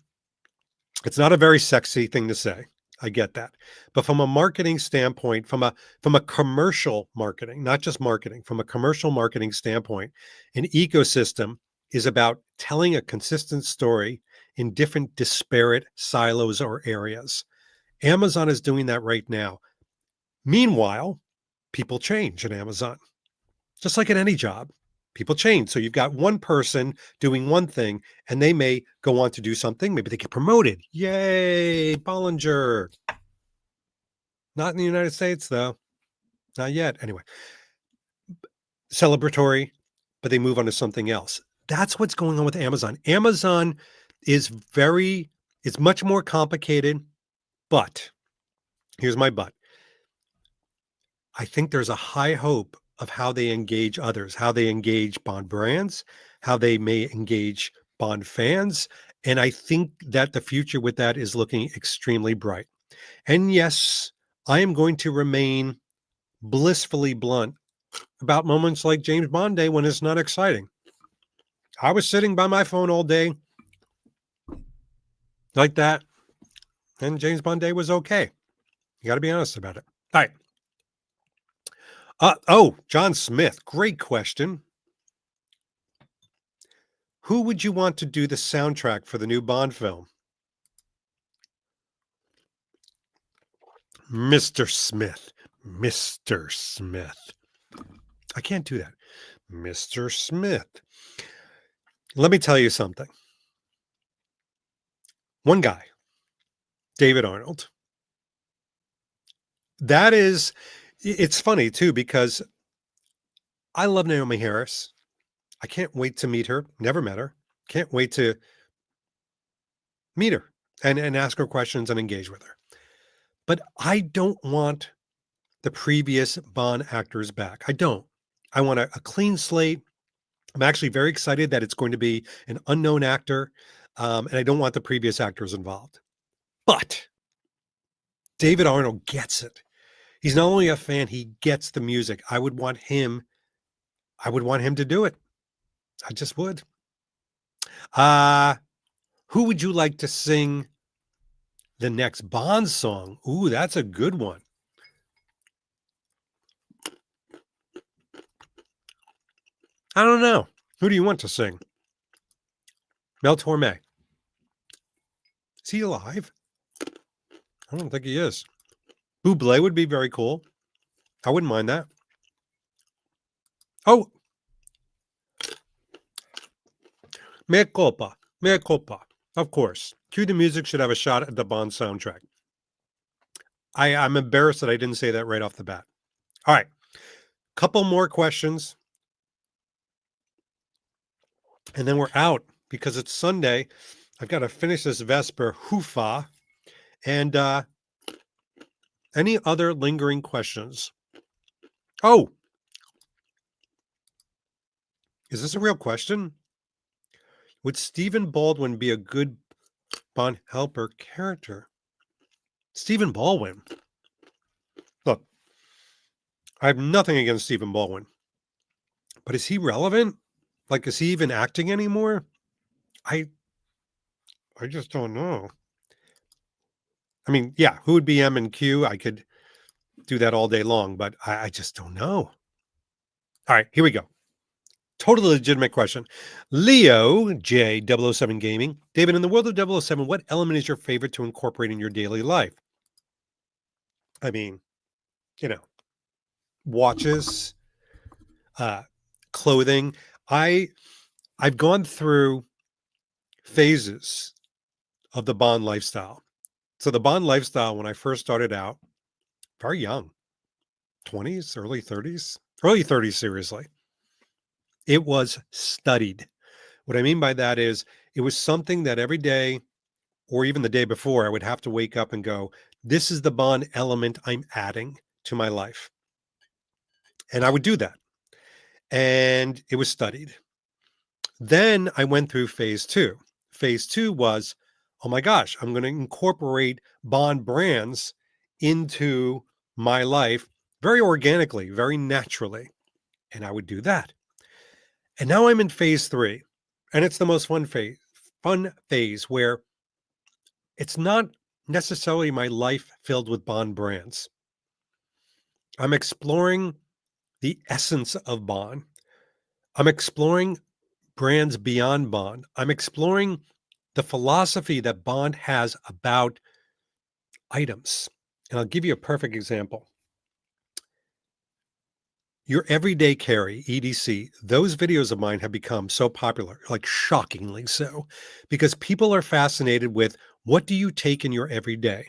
It's not a very sexy thing to say. I get that. But from a marketing standpoint, from a commercial marketing, not just marketing, from a commercial marketing standpoint, an ecosystem is about telling a consistent story in different disparate silos or areas. Amazon is doing that right now. Meanwhile, people change at Amazon, just like at any job. People change. So you've got one person doing one thing, and they may go on to do something. Maybe they get promoted. Yay, Bollinger. Not in the United States, though. Not yet. Anyway, celebratory, but they move on to something else. That's what's going on with Amazon. Amazon is it's much more complicated, but here's my but. I think there's a high hope of how they engage others, how they engage Bond brands, how they may engage Bond fans. And I think that the future with that is looking extremely bright. And yes, I am going to remain blissfully blunt about moments like James Bond Day when it's not exciting. I was sitting by my phone all day like that, and James Bond Day was okay. You got to be honest about it. All right. John Smith, great question. Who would you want to do the soundtrack for the new Bond film? Mr. Smith. Mr. Smith. I can't do that. Mr. Smith. Let me tell you something. One guy, David Arnold. It's funny too, because I love Naomi Harris. I can't wait to meet her. Never met her. Can't wait to meet her and ask her questions and engage with her. But I don't want the previous Bond actors back. I don't. I want a clean slate. I'm actually very excited that it's going to be an unknown actor, and I don't want the previous actors involved. But David Arnold gets it. He's not only a fan, he gets the music. I would want him to do it. I just would. Who would you like to sing the next Bond song? Ooh, that's a good one. I don't know. Who do you want to sing? Mel Torme. Is he alive? I don't think he is. Bublé would be very cool. I wouldn't mind that. Oh. Mea culpa. Mea culpa. Of course. Cue the Music should have a shot at the Bond soundtrack. I'm embarrassed that I didn't say that right off the bat. All right. Couple more questions. And then we're out because it's Sunday. I've got to finish this Vesper Hoofa. And any other lingering questions? Oh, is this a real question? Would Stephen Baldwin be a good Bond helper character? Stephen Baldwin. Look, I have nothing against Stephen Baldwin, but is he relevant? Like, is he even acting anymore? I just don't know. I mean, yeah, who would be M and Q? I could do that all day long, but I just don't know. All right, here we go. Totally legitimate question. Leo J 007 Gaming. David, in the world of 007, what element is your favorite to incorporate in your daily life? I mean, watches, clothing. I've gone through phases of the Bond lifestyle. So the Bond lifestyle, when I first started out, very young, 20s, early 30s, seriously. It was studied. What I mean by that is it was something that every day or even the day before, I would have to wake up and go, this is the Bond element I'm adding to my life. And I would do that. and it was studied. Then I went through phase two. Phase two was, oh my gosh, I'm going to incorporate Bond brands into my life very organically, very naturally. And I would do that. And now I'm in phase three. And it's the most fun phase where it's not necessarily my life filled with Bond brands. I'm exploring the essence of Bond. I'm exploring brands beyond Bond. I'm exploring the philosophy that Bond has about items. And I'll give you a perfect example. Your everyday carry, EDC, those videos of mine have become so popular, like shockingly so, because people are fascinated with what do you take in your everyday?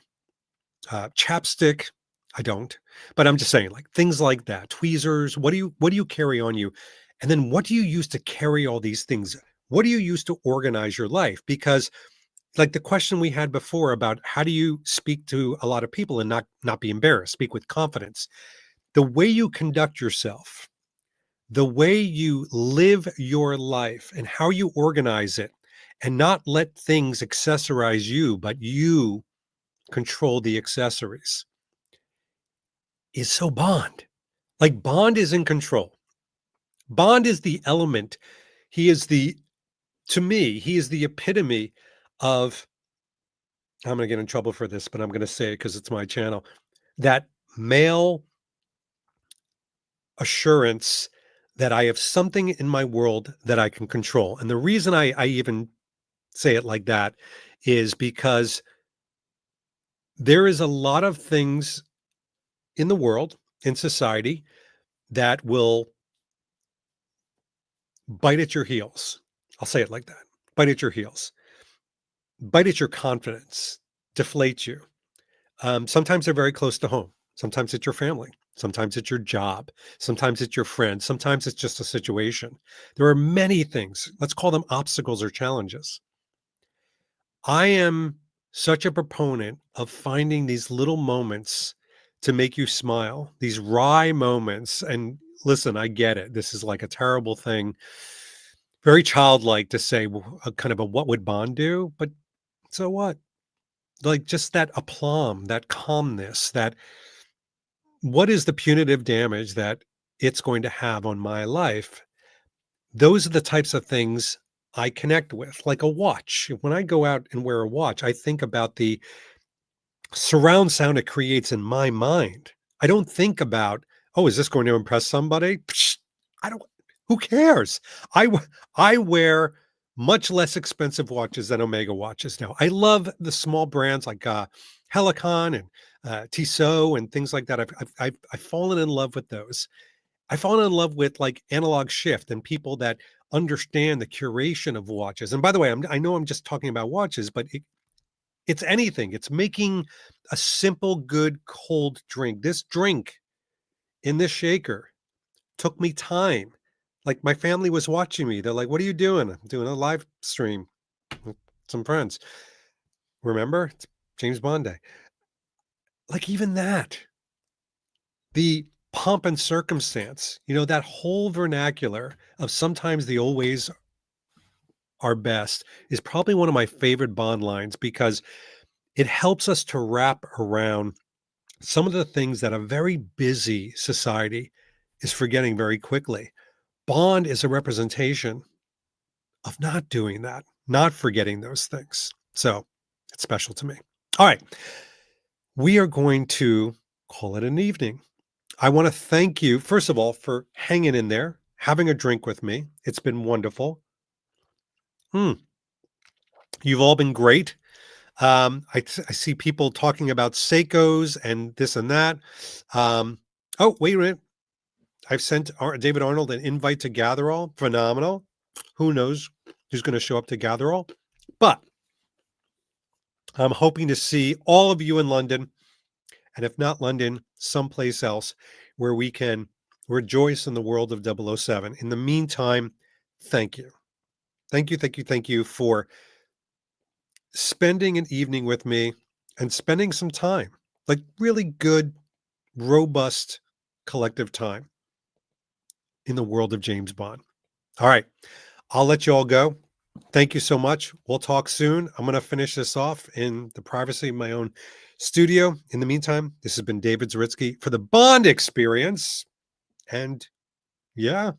Chapstick, I don't, but I'm just saying, like things like that, tweezers. What do you carry on you? And then what do you use to carry all these things? What do you use to organize your life? Because like the question we had before about how do you speak to a lot of people and not be embarrassed, speak with confidence. The way you conduct yourself, the way you live your life and how you organize it and not let things accessorize you, but you control the accessories is so Bond. Like Bond is in control. Bond is the element. He is to me, he is the epitome of, I'm going to get in trouble for this, but I'm going to say it because it's my channel, that male assurance that I have something in my world that I can control. And the reason I even say it like that is because there is a lot of things in the world, in society, that will bite at your heels. I'll say it like that. Bite at your heels, bite at your confidence, deflate you. Sometimes they're very close to home. Sometimes it's your family. Sometimes it's your job. Sometimes it's your friends. Sometimes it's just a situation. There are many things. Let's call them obstacles or challenges. I am such a proponent of finding these little moments to make you smile, these wry moments. And listen, I get it. This is like a terrible thing, very childlike to say, kind of a what would Bond do? But so what? Like just that aplomb, that calmness, that what is the punitive damage that it's going to have on my life? Those are the types of things I connect with, like a watch. When I go out and wear a watch, I think about the surround sound it creates in my mind. I don't think about, oh, is this going to impress somebody? Psh, I don't, who cares? I wear much less expensive watches than Omega watches now. I love the small brands like Helicon and Tissot and things like that. I've fallen in love with those. I've fallen in love with like Analog Shift and people that understand the curation of watches. And by the way, I know I'm just talking about watches, but it's anything. It's making a simple, good cold drink. This drink in this shaker took me time. Like my family was watching me. They're like, "What are you doing?" I'm doing a live stream with some friends. Remember? It's James Bond Day. Like even that, the pomp and circumstance, that whole vernacular of sometimes the old ways are best is probably one of my favorite Bond lines because it helps us to wrap around some of the things that a very busy society is forgetting very quickly. Bond is a representation of not doing that, not forgetting those things. So it's special to me. All right. We are going to call it an evening. I want to thank you, first of all, for hanging in there, having a drink with me. It's been wonderful. You've all been great. I see people talking about Seikos and this and that. Oh, wait a minute. I've sent David Arnold an invite to Gatherall. Phenomenal. Who knows who's going to show up to Gatherall? But I'm hoping to see all of you in London. And if not London, someplace else where we can rejoice in the world of 007. In the meantime, thank you. Thank you, thank you, thank you for spending an evening with me and spending some time, like really good, robust collective time. in the world of James Bond. All right. I'll let you all go. Thank you so much. We'll talk soon. I'm going to finish this off in the privacy of my own studio. In the meantime, this has been David Zaritsky for the Bond Experience. And yeah,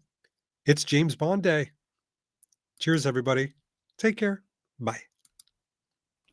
it's James Bond Day. Cheers, everybody. Take care. Bye.